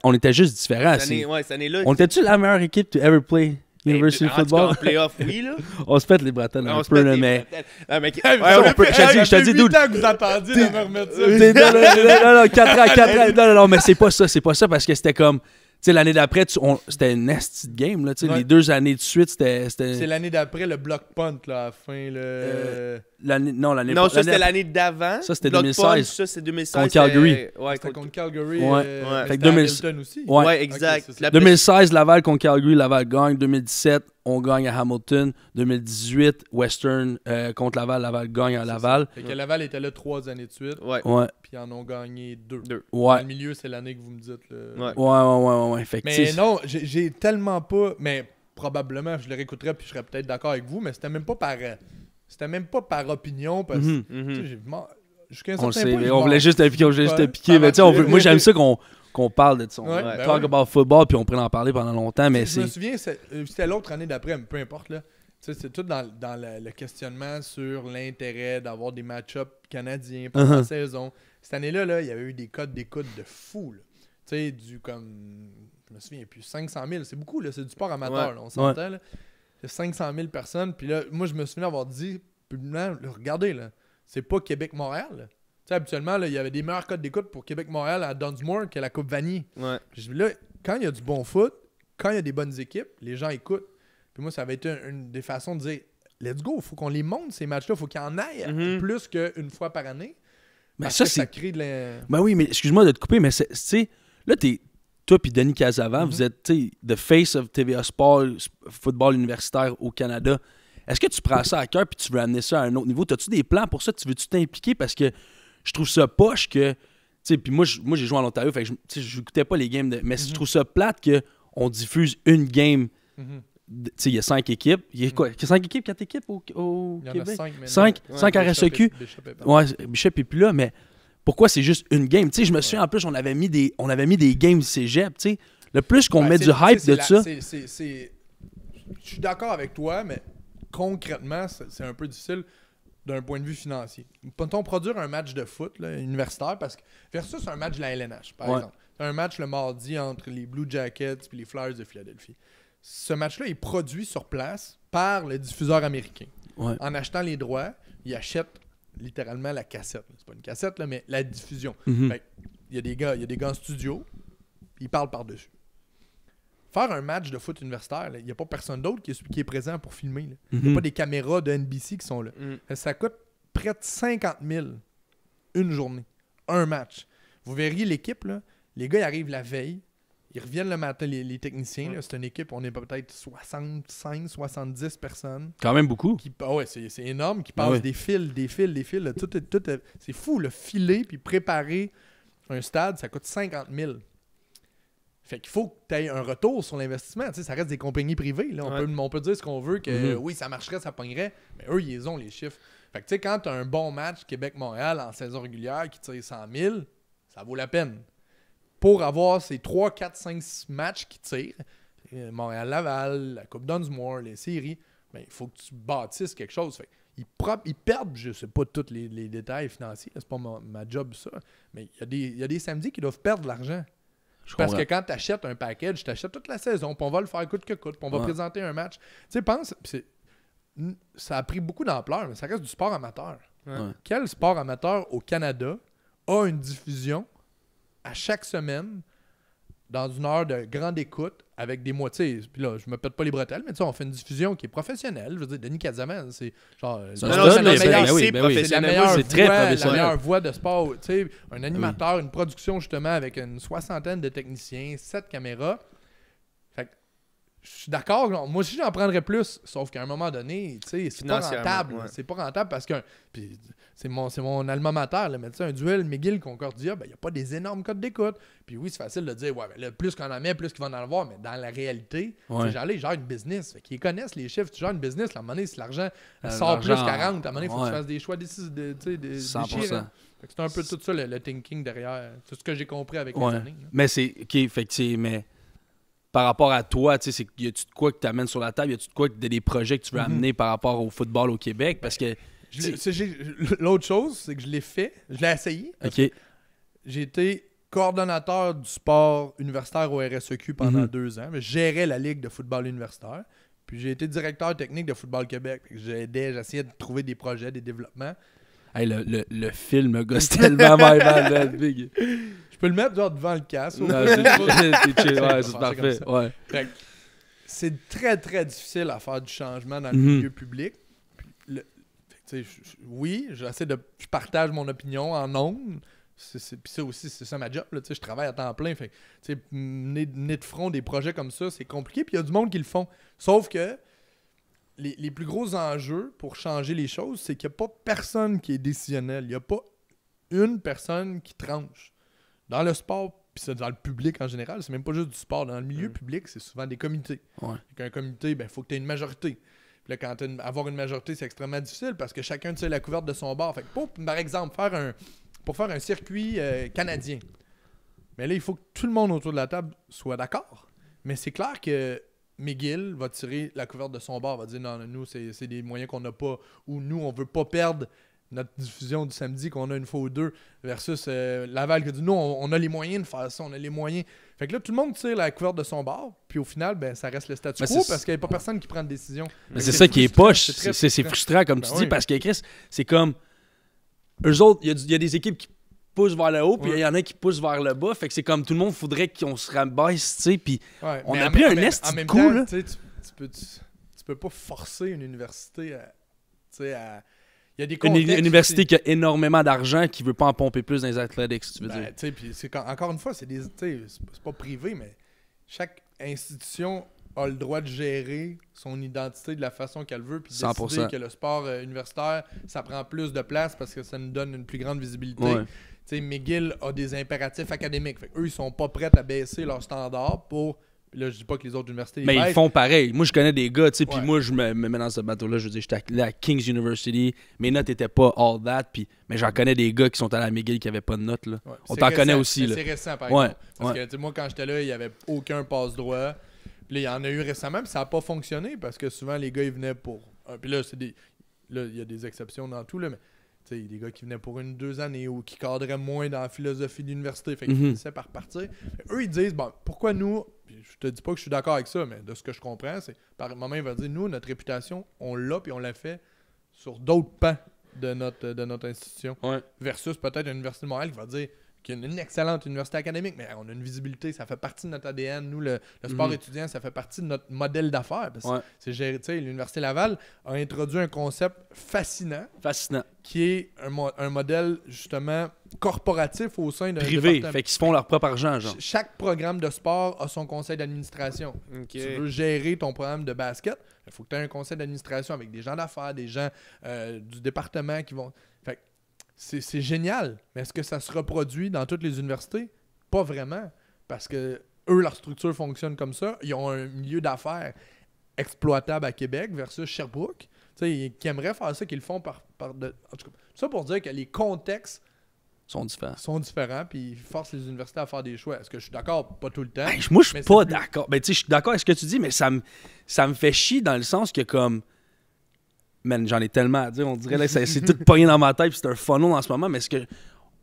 on était juste différents. Cette année-là. On était-tu la meilleure équipe to ever play University Football? En playoff, oui, là. On se pète les bretelles un On se peu, pète là, les mais... bretelles. Je te dis, dude. que vous attendiez de me remettre ça. Non, 4 ans. Non, mais c'est pas ça parce que c'était comme... Tu sais, l'année d'après, c'était une nasty de game, là. Tu sais, les 2 années de suite, c'était... C'est l'année d'après, le block punt, là, à la fin, Non, ça, c'était l'année d'avant. Ça, c'était Block 2016. punch, ça, c'est 2016. Contre Calgary. Ouais, C'était contre Calgary. Ouais. Mais Fait que c'était à 2000 Hamilton aussi. Ouais. Ouais, exact. Ok, c'est ça. 2016, Laval contre Calgary, Laval gagne. 2017, on gagne à Hamilton. 2018, Western contre Laval, Laval gagne à Laval. Fait que Laval était là 3 années de suite, Ouais. Ouais, puis ils en ont gagné 2. Dans ouais, le milieu, c'est l'année que vous me dites. Là. ouais. Fait que, tu Mais sais, non, j'ai tellement pas... Mais probablement, je le réécouterais, puis je serais peut-être d'accord avec vous, mais c'était même pas par opinion, parce que tu sais, jusqu'à un on le certain sait, point, mais je on m'en voulait juste te piquer, pas. mais tu sais, moi j'aime ça qu'on parle de ça. Ouais, ben Talk about football, puis on pourrait en parler pendant longtemps, mais Je me c'est... souviens, c'était l'autre année d'après, mais peu importe, là. Tu sais, c'est tout dans le questionnement sur l'intérêt d'avoir des match-ups canadiens pendant la saison. Cette année-là, là, il y avait eu des codes d'écoute de fou, là. Tu sais, je me souviens plus, 500 000, c'est beaucoup, là, c'est du sport amateur, là, on s'entend, là. C'est 500 000 personnes, puis là, moi, je me souviens avoir dit, publiquement, là, regardez, là, c'est pas Québec-Montréal, là. Tu sais, habituellement, là, il y avait des meilleurs codes d'écoute pour Québec-Montréal à Dunsmore que la Coupe Vanier. Ouais. Puis je dis, là, quand il y a du bon foot, quand il y a des bonnes équipes, les gens écoutent. Puis moi, ça avait été une des façons de dire, let's go, il faut qu'on les monte, ces matchs-là, il faut qu'il y en aille plus qu'une fois par année. Mais Parce ça, que c'est... ça crée de la... Ben oui, mais excuse-moi de te couper, mais tu sais, là, toi puis Denis Casavant, vous êtes, tu sais, the face of TVA Sport, football universitaire au Canada. Est-ce que tu prends ça à cœur puis tu veux amener ça à un autre niveau? As-tu des plans pour ça? Tu veux-tu t'impliquer? Parce que je trouve ça poche que... Tu sais, puis moi, j'ai joué en Ontario, fait que je n'écoutais pas les games de... Mais je trouve ça plate qu'on diffuse une game... Tu sais, il y a 5 équipes. Il y a quoi? 5 équipes, 4 équipes au Il y en Québec? a 5 maintenant. 5 à RSEQ. Ouais, Bishop est plus là, mais pourquoi c'est juste une game? Tu sais, je me souviens, en plus, on avait mis des games cégep, tu sais. Le plus qu'on met du hype de ça... Je suis d'accord avec toi, mais concrètement, c'est un peu difficile d'un point de vue financier. Peut-on produire un match de foot là, universitaire, parce que versus un match de la LNH, par exemple. Un match le mardi entre les Blue Jackets et les Flyers de Philadelphie. Ce match-là est produit sur place par le diffuseur américain. Ouais. En achetant les droits, il achète littéralement la cassette. C'est pas une cassette, là, mais la diffusion. Fait, il y a des gars en studio, ils parlent par-dessus. Faire un match de foot universitaire, il n'y a pas personne d'autre qui est présent pour filmer. Il n'y a pas des caméras de NBC qui sont là. Ça coûte près de 50 000 une journée, un match. Vous verriez l'équipe, là, les gars ils arrivent la veille, ils reviennent le matin, les techniciens. Là, c'est une équipe, on est peut-être 65, 70 personnes. Quand même beaucoup. Ouais, c'est énorme, qui passent des fils. Là, c'est fou, le filer puis préparer un stade, ça coûte 50 000. Fait qu'il faut que tu aies un retour sur l'investissement. Tu sais, ça reste des compagnies privées. Là. On peut dire ce qu'on veut, que oui, ça marcherait, ça pognerait, mais eux, ils ont les chiffres. Fait que tu sais, quand tu as un bon match Québec-Montréal en saison régulière qui tire 100 000, ça vaut la peine. Pour avoir ces 3, 4, 5 matchs qui tirent, Montréal-Laval, la Coupe Dunsmore, les séries, ben, il faut que tu bâtisses quelque chose. Fait ils perdent, je sais pas tous les détails financiers, c'est pas ma job ça, mais il y a des samedis qui doivent perdre de l'argent. Parce que quand tu achètes un package, tu achètes toute la saison, puis on va le faire coûte que coûte, puis on va présenter un match. Tu sais, pense, ça a pris beaucoup d'ampleur, mais ça reste du sport amateur. Quel sport amateur au Canada a une diffusion à chaque semaine dans une heure de grande écoute avec des moitiés? Puis là, je me pète pas les bretelles, mais tu sais, on fait une diffusion qui est professionnelle. Je veux dire, Denis Kazaman, c'est genre... C'est la meilleure voix de sport. Tu sais, un animateur, une production justement avec une 60aine de techniciens, 7 caméras. Fait que je suis d'accord. Moi aussi, j'en prendrais plus. Sauf qu'à un moment donné, tu sais, c'est pas rentable. Ouais. C'est pas rentable parce que... Puis c'est mon alma mater. Là, mais tu sais, un duel McGill-Concordia, ben, il n'y a pas des énormes codes d'écoute. Puis oui, c'est facile de dire, ouais, ben, là, plus qu'on en met, plus qu'ils vont en avoir. Mais dans la réalité, ces gens-là, ils gèrent une business. Fait qu'ils connaissent les chiffres. Tu gères une business. Là, à un moment donné, si l'argent sort plus 40, à un moment donné, il faut que tu fasses des choix déchirants. C'est un peu tout ça, le thinking derrière. C'est ce que j'ai compris avec les années. Là. Mais c'est... OK, effectivement, mais... Par rapport à toi, tu sais, y a-tu de quoi que tu amènes sur la table? Y a-tu de quoi que des projets que tu veux amener par rapport au football au Québec? Parce que... L'autre chose, c'est que je l'ai fait. Je l'ai essayé. OK. J'ai été coordonnateur du sport universitaire au RSEQ pendant 2 ans. Je gérais la ligue de football universitaire. Puis j'ai été directeur technique de Football Québec. J'essayais de trouver des projets, des développements. Hey, le film me gosse tellement mal, big. Je peux le mettre genre devant le casque. C'est parfait. Ouais. C'est très, très difficile à faire du changement dans le milieu public. Oui, je partage mon opinion en ondes. Puis ça aussi, c'est ça ma job. Là, je travaille à temps plein. Fait, mener de front des projets comme ça, c'est compliqué. Puis il y a du monde qui le font. Sauf que les plus gros enjeux pour changer les choses, c'est qu'il n'y a pas personne qui est décisionnel. Il n'y a pas une personne qui tranche. Dans le sport, puis c'est dans le public en général, c'est même pas juste du sport. Dans le milieu public, c'est souvent des comités. Avec un comité, il faut que tu aies une majorité. Puis là, avoir une majorité, c'est extrêmement difficile parce que chacun tire la couverte de son bord. Fait que par exemple, pour faire un circuit canadien, mais là, il faut que tout le monde autour de la table soit d'accord. Mais c'est clair que McGill va tirer la couverte de son bord, va dire non, nous, c'est des moyens qu'on n'a pas, ou nous, on veut pas perdre notre diffusion du samedi qu'on a une fois ou deux, versus Laval qui dit nous, on a les moyens de faire ça, on a les moyens. Fait que là, tout le monde tire la couverte de son bord, puis au final, ben, ça reste le statu quo parce qu'il n'y a pas personne qui prend de décision. Mais c'est ça qui est poche, c'est frustrant comme tu dis, parce que Chris, c'est comme eux autres, il y a des équipes qui poussent vers le haut, puis il y en a qui poussent vers le bas, fait que c'est comme tout le monde faudrait qu'on se rabaisse, tu sais, puis on a pris un esti de coup, là. Tu peux pas forcer une université à il y a des une université qui a énormément d'argent qui veut pas en pomper plus dans les athletics, tu veux dire. Puis encore une fois, c'est pas privé, mais chaque institution a le droit de gérer son identité de la façon qu'elle veut, puis décider que le sport universitaire, ça prend plus de place parce que ça nous donne une plus grande visibilité. Ouais. McGill a des impératifs académiques. Fait eux, ils sont pas prêts à baisser leurs standards pour... Là, je dis pas que les autres universités... Mais ils font pareil. Moi, je connais des gars, tu sais, puis moi, je me mets dans ce bateau-là. Je veux dire, j'étais allé à King's University. Mes notes étaient pas all that, mais j'en connais des gars qui sont allés à McGill qui avaient pas de notes, là. Ouais, on t'en connaît aussi, là. C'est récent, par exemple. Parce que, moi, quand j'étais là, il y avait aucun passe-droit. Puis là, il y en a eu récemment, puis ça a pas fonctionné parce que souvent, les gars, ils venaient pour... Puis là, il y a des exceptions dans tout, là, mais... Il y a des gars qui venaient pour 1-2 années ou qui cadraient moins dans la philosophie de l'université. Fait qu'ils finissaient par partir. Eux, ils disent, bon, pourquoi nous... Je te dis pas que je suis d'accord avec ça, mais de ce que je comprends, c'est... Par moment, il va dire, nous, notre réputation, on l'a, puis on l'a fait sur d'autres pans de notre institution. Ouais. Versus peut-être une université de Montréal qui va dire qu'il y a une excellente université académique, mais on a une visibilité, ça fait partie de notre ADN. Nous, le sport étudiant, ça fait partie de notre modèle d'affaires. C'est géré, l'Université Laval a introduit un concept fascinant. Qui est un modèle, justement, corporatif au sein d'un privé, fait qu'ils se font leur propre argent, genre. Chaque programme de sport a son conseil d'administration. Okay. Tu veux gérer ton programme de basket, il faut que tu aies un conseil d'administration avec des gens d'affaires, des gens du département qui vont... Fait c'est génial, mais est-ce que ça se reproduit dans toutes les universités? Pas vraiment, parce que eux, leur structure fonctionne comme ça. Ils ont un milieu d'affaires exploitable à Québec versus Sherbrooke. Qui aimeraient faire ça, qu'ils le font en tout cas, ça pour dire que les contextes sont différents, puis ils forcent les universités à faire des choix. Est-ce que je suis d'accord? Pas tout le temps. Ben, moi, je suis pas d'accord. Ben, je suis d'accord avec ce que tu dis, mais ça me fait chier dans le sens que, comme, man, j'en ai tellement à dire, on dirait, là, c'est tout pogné dans ma tête, puis c'est un funnel en ce moment, mais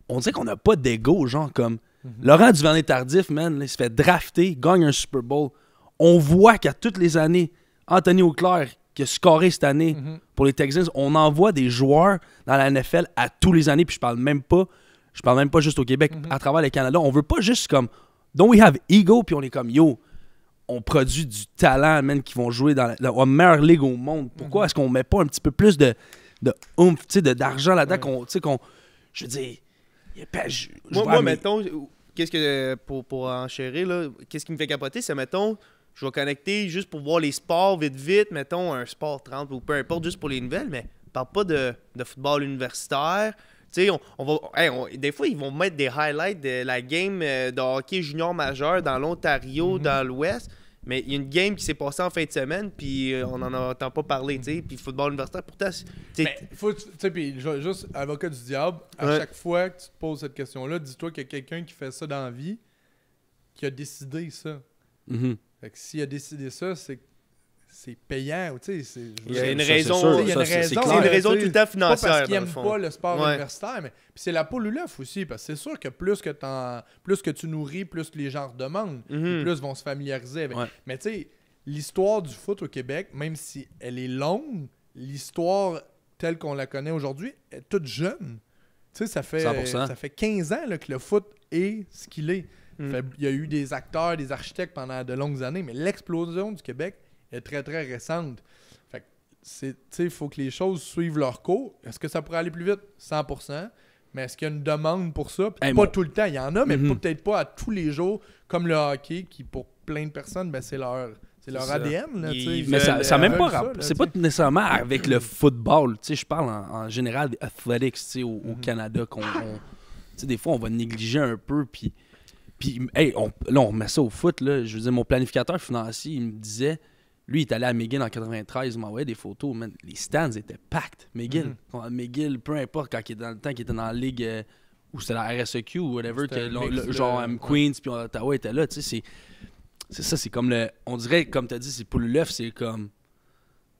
on dirait qu'on n'a pas d'ego, genre, comme, Laurent Duvernay-Tardif, man, là, il se fait drafter, il gagne un Super Bowl. On voit qu'à toutes les années, Anthony Auclair, qui a scoré cette année pour les Texans, on envoie des joueurs dans la NFL à tous les années, puis je parle même pas juste au Québec, à travers le Canada. On veut pas juste comme, don't we have ego, puis on est comme, yo, on produit du talent, man, qui vont jouer dans la meilleure ligue au monde. Pourquoi est-ce qu'on met pas un petit peu plus de oomph, tu sais, d'argent là-dedans, je veux dire, moi, mettons, qu'est-ce que, pour enchérir, là, qu'est-ce qui me fait capoter, c'est, mettons, je vais connecter juste pour voir les sports vite, mettons un sport 30 ou peu importe, juste pour les nouvelles, mais on parle pas de football universitaire. Tu sais, des fois, ils vont mettre des highlights de la game de hockey junior majeur dans l'Ontario, dans l'Ouest. Mais il y a une game qui s'est passée en fin de semaine, puis on n'en entend pas parler, tu sais. Puis football universitaire, pourtant... Mais faut, tu sais, puis juste avocat du diable, à chaque fois que tu te poses cette question-là, dis-toi qu'il y a quelqu'un qui fait ça dans la vie, qui a décidé ça. Fait que s'il a décidé ça, c'est payant. Tu sais, il y a une raison. Il y a une raison. C'est une raison tout le temps financière. Pas parce qu'ils n'aiment pas le sport universitaire, mais puis c'est la poule ou l'œuf aussi, parce que c'est sûr que plus que tu nourris, plus les gens demandent, plus vont se familiariser avec. Mais tu sais, l'histoire du foot au Québec, même si elle est longue, l'histoire telle qu'on la connaît aujourd'hui est toute jeune. Tu sais, ça fait 15 ans là, que le foot est ce qu'il est. Il y a eu des acteurs, des architectes pendant de longues années, mais l'explosion du Québec est très, très récente. Fait que, il faut que les choses suivent leur cours. Est-ce que ça pourrait aller plus vite? 100%. Mais est-ce qu'il y a une demande pour ça? Pas tout le temps, il y en a, mais peut-être pas à tous les jours, comme le hockey, qui, pour plein de personnes, ben, c'est leur ADN. Là, mais ça même pas c'est pas nécessairement avec le football. Je parle en général des athletics au Canada. Des fois, on va négliger un peu, puis hey, on remet ça au foot. Là. Je veux dire, mon planificateur financier, il me disait, lui, il est allé à McGill en 93, il m'envoyait des photos. Man, les stands étaient packed. McGill, peu importe, quand il était dans le temps qu'il était dans la ligue où c'était la RSEQ ou whatever, genre Queens puis Ottawa était là. C'est ça, c'est comme on dirait, comme tu as dit, c'est pour l'œuf, c'est comme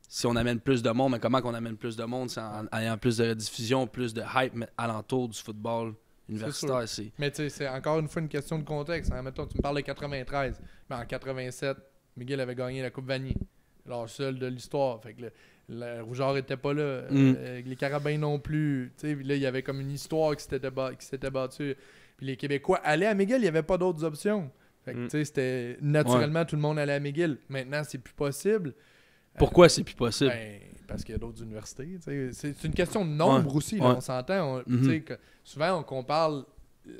si on amène plus de monde, mais comment qu'on amène plus de monde? C'est en ayant plus de diffusion, plus de hype alentour du football universitaire. Mais tu sais, c'est encore une fois une question de contexte. Hein. Mettons, tu me parles de 93. Mais en 87, McGill avait gagné la Coupe Vanier. Leur seul de l'histoire. Fait que le Rougeard était pas là. Les Carabins non plus. Là, il y avait comme une histoire qui s'était battue. Puis les Québécois allaient à McGill, il n'y avait pas d'autres options. Fait que c'était naturellement tout le monde allait à McGill. Maintenant, c'est plus possible. Pourquoi c'est plus possible? Parce qu'il y a d'autres universités. C'est une question de nombre aussi. Là, on s'entend. Souvent, on compare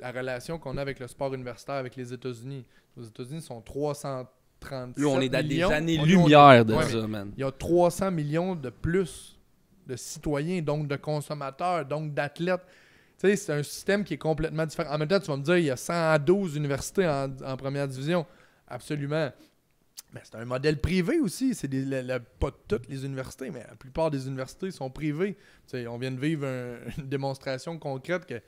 la relation qu'on a avec le sport universitaire avec les États-Unis. Les États-Unis sont 337 millions. Là, on est dans des années-lumière de ça, man. Il y a 300 millions de plus de citoyens, donc de consommateurs, donc d'athlètes. C'est un système qui est complètement différent. En même temps, tu vas me dire, il y a 112 universités en première division. Absolument. Mais c'est un modèle privé aussi. C'est pas toutes les universités, mais la plupart des universités sont privées. On vient de vivre une démonstration concrète que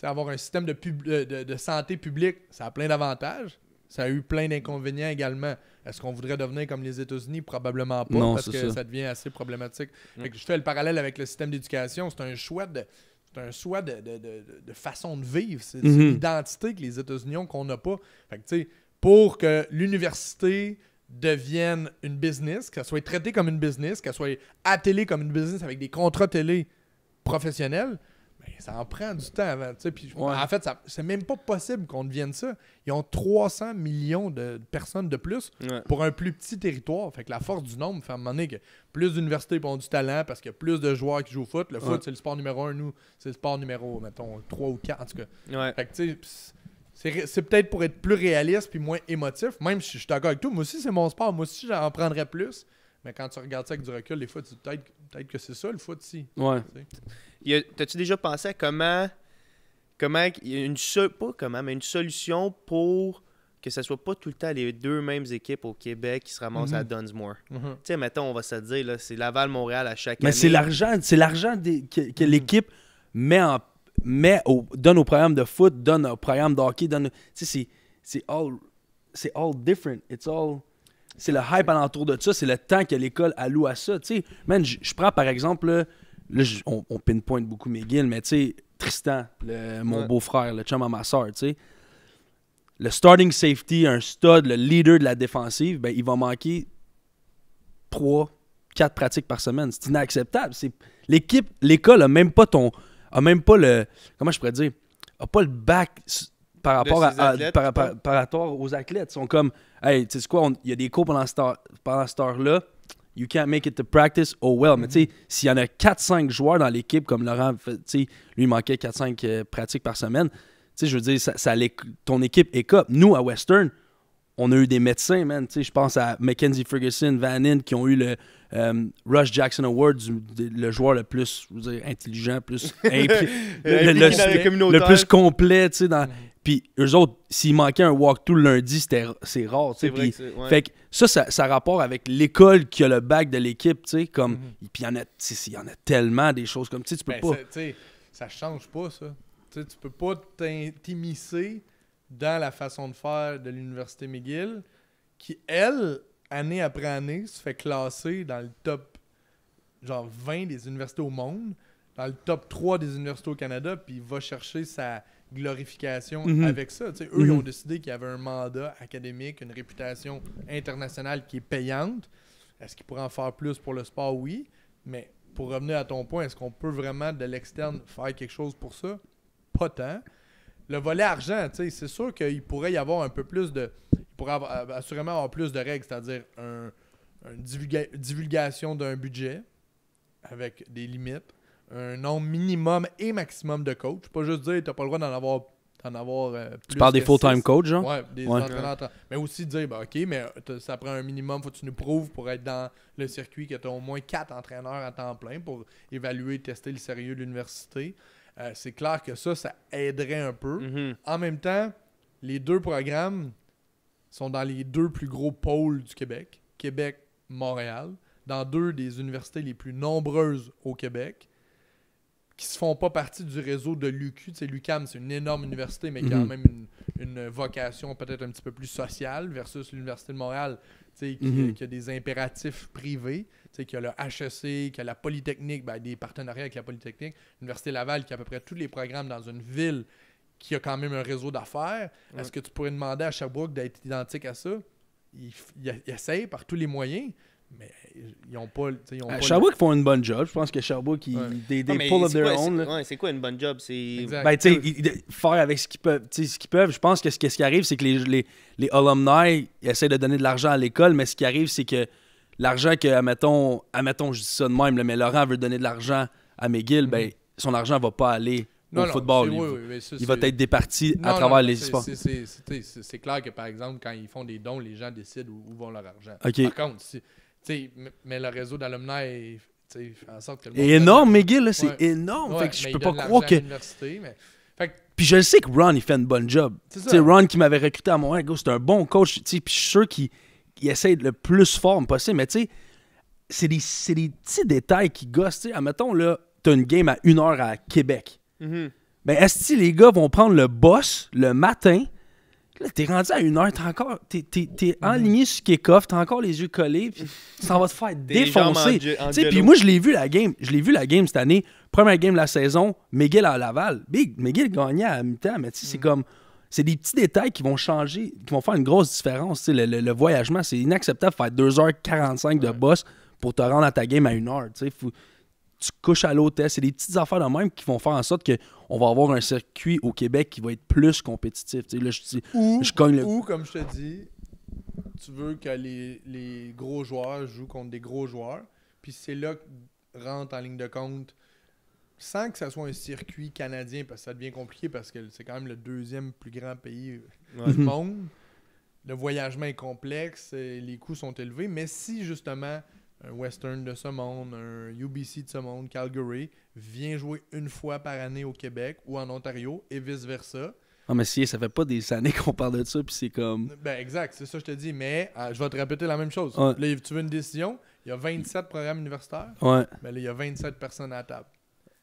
avoir un système de santé publique, ça a plein d'avantages. Ça a eu plein d'inconvénients également. Est-ce qu'on voudrait devenir comme les États-Unis? Probablement pas, parce que ça devient assez problématique. Fait que je fais le parallèle avec le système d'éducation. C'est un choix de façon de vivre. C'est une identité que les États-Unis ont qu'on n'a pas. Fait que, pour que l'université devienne une business, qu'elle soit traitée comme une business, qu'elle soit attellée comme une business avec des contrats télé professionnels, ben, ça en prend du temps avant. Puis, en fait, c'est même pas possible qu'on devienne ça. Ils ont 300 millions de personnes de plus pour un plus petit territoire. Fait que la force du nombre fait à un moment donné que plus d'universités ont du talent parce qu'il y a plus de joueurs qui jouent au foot. Le foot, c'est le sport numéro 1. Nous, c'est le sport numéro, mettons, 3 ou 4 en tout cas. Fait que, tu sais, c'est peut-être pour être plus réaliste puis moins émotif. Même si je suis d'accord avec toi, moi aussi, c'est mon sport. Moi aussi, j'en prendrais plus. Mais quand tu regardes ça avec du recul, des fois, peut-être que c'est ça, le foot, si. Ouais. T'as-tu déjà pensé à comment il y a une solution pour que ce soit pas tout le temps les deux mêmes équipes au Québec qui se ramassent à Dunsmore. Tu sais, mettons, on va se dire, là, c'est Laval-Montréal à chaque année. Mais c'est l'argent que l'équipe donne au programme de foot, donne au programme de hockey, tu sais, c'est all different. C'est le hype alentour de ça, c'est le temps que l'école alloue à ça. Tu sais, man, je prends par exemple, là, on pinpoint beaucoup McGill, mais tu sais, Tristan, mon beau-frère, le chum à ma soeur, tu sais, le starting safety, un stud, le leader de la défensive, ben, il va manquer 3-4 pratiques par semaine. C'est inacceptable. L'école a même pas le, comment je pourrais dire, a pas le bac par rapport par rapport aux athlètes. Ils sont comme, hey, tu sais quoi, il y a des cours pendant cette heure-là, you can't make it to practice, oh well. Mais tu sais, s'il y en a 4-5 joueurs dans l'équipe, comme Laurent, tu sais, lui, il manquait 4-5 pratiques par semaine, tu sais, je veux dire, ton équipe est cop. Nous, à Western, on a eu des médecins, man. Tu sais, je pense à Mackenzie Ferguson, Van Inn, qui ont eu le Rush Jackson Award, le joueur le plus, je veux dire, intelligent, plus le plus complet, tu sais, Puis eux autres, s'il manquait un walk-through le lundi, c'est rare. C'est vrai. Fait que ça a rapport avec l'école qui a le bac de l'équipe, tu sais, comme. Puis il y en a tellement des choses comme, tu sais, tu peux pas. Ça change pas, ça. T'sais, tu peux pas t'immiscer dans la façon de faire de l'Université McGill, qui, elle, année après année, se fait classer dans le top genre 20 des universités au monde, dans le top 3 des universités au Canada, puis va chercher sa glorification avec ça. Eux, ils ont décidé qu'il y avait un mandat académique, une réputation internationale qui est payante. Est-ce qu'ils pourraient en faire plus pour le sport? Oui. Mais pour revenir à ton point, est-ce qu'on peut vraiment, de l'externe, faire quelque chose pour ça? Pas tant. Le volet argent, c'est sûr qu'il pourrait y avoir un peu plus de... Il pourrait assurément avoir plus de règles, c'est-à-dire une divulgation d'un budget avec des limites, un nombre minimum et maximum de coachs. Pas juste dire t'as pas le droit d'en avoir plus. Tu parles des full-time coachs, genre? Ouais, des entraîneurs. Mais aussi dire, OK, mais ça prend un minimum, faut que tu nous prouves pour être dans le circuit que tu as au moins 4 entraîneurs à temps plein pour évaluer et tester le sérieux de l'université. C'est clair que ça aiderait un peu. En même temps, les deux programmes sont dans les deux plus gros pôles du Québec. Québec, Montréal. Dans deux des universités les plus nombreuses au Québec, qui se font pas partie du réseau de l'UQ. L'UQAM, c'est une énorme université, mais qui a quand même une vocation peut-être un petit peu plus sociale versus l'Université de Montréal, qui a des impératifs privés. Qu'il y a le HEC, qu'il y a la Polytechnique, des partenariats avec la Polytechnique. L'Université Laval, qui a à peu près tous les programmes dans une ville qui a quand même un réseau d'affaires. Est-ce que tu pourrais demander à Sherbrooke d'être identique à ça? Ils essayent par tous les moyens, mais ils n'ont pas... Sherbrooke font une bonne job. Je pense que Sherbrooke, they pull of their own. C'est quoi une bonne job? Faire avec ce qu'ils peuvent. Je pense que ce qui arrive, c'est que les alumni essaient de donner de l'argent à l'école, mais ce qui arrive, c'est que l'argent que, admettons, je dis ça de même, mais Laurent veut donner de l'argent à McGill, son argent va pas aller au football. Il va être départi à travers les sports. C'est clair que, par exemple, quand ils font des dons, les gens décident où vont leur argent. Okay. Par contre, mais le réseau d'alumni fait en sorte que le monde... C'est énorme, McGill, là, c'est énorme. Fait que je peux pas croire que... Puis je sais que Ron, il fait une bonne job. Ron qui m'avait recruté à Montréal, c'est un bon coach. Puis je suis sûr qu'il essaie le plus fort possible. Mais tu sais, c'est des petits détails qui gossent. Admettons, là, t'as une game à 1h à Québec. Ben, est-ce que les gars vont prendre le bus le matin? Là, t'es rendu à 1h, t'es enligné sur kick-off, t'as encore les yeux collés, puis ça va te faire défoncer. Puis moi, je l'ai vu la game cette année. Première game de la saison, McGill à Laval. McGill gagnait à mi-temps, mais c'est comme... C'est des petits détails qui vont changer, qui vont faire une grosse différence. Le voyagement, c'est inacceptable de faire 2h45 de bus pour te rendre à ta game à 1h. Tu couches à l'hôtel. C'est des petites affaires de même qui vont faire en sorte qu'on va avoir un circuit au Québec qui va être plus compétitif. Là, ou, comme je te dis, tu veux que les gros joueurs jouent contre des gros joueurs. Puis c'est là que rentre en ligne de compte, sans que ça soit un circuit canadien, parce que ça devient compliqué, parce que c'est quand même le deuxième plus grand pays du monde. Le voyagement est complexe, les coûts sont élevés, mais si justement un Western de ce monde, un UBC de ce monde, Calgary, vient jouer une fois par année au Québec ou en Ontario et vice-versa, Non, mais si, ça fait pas des années qu'on parle de ça, puis c'est comme... Ben exact, c'est ça que je te dis, mais je vais te répéter la même chose. Ouais. Là, tu veux une décision, il y a 27 programmes universitaires, Ouais, mais là, il y a 27 personnes à la table.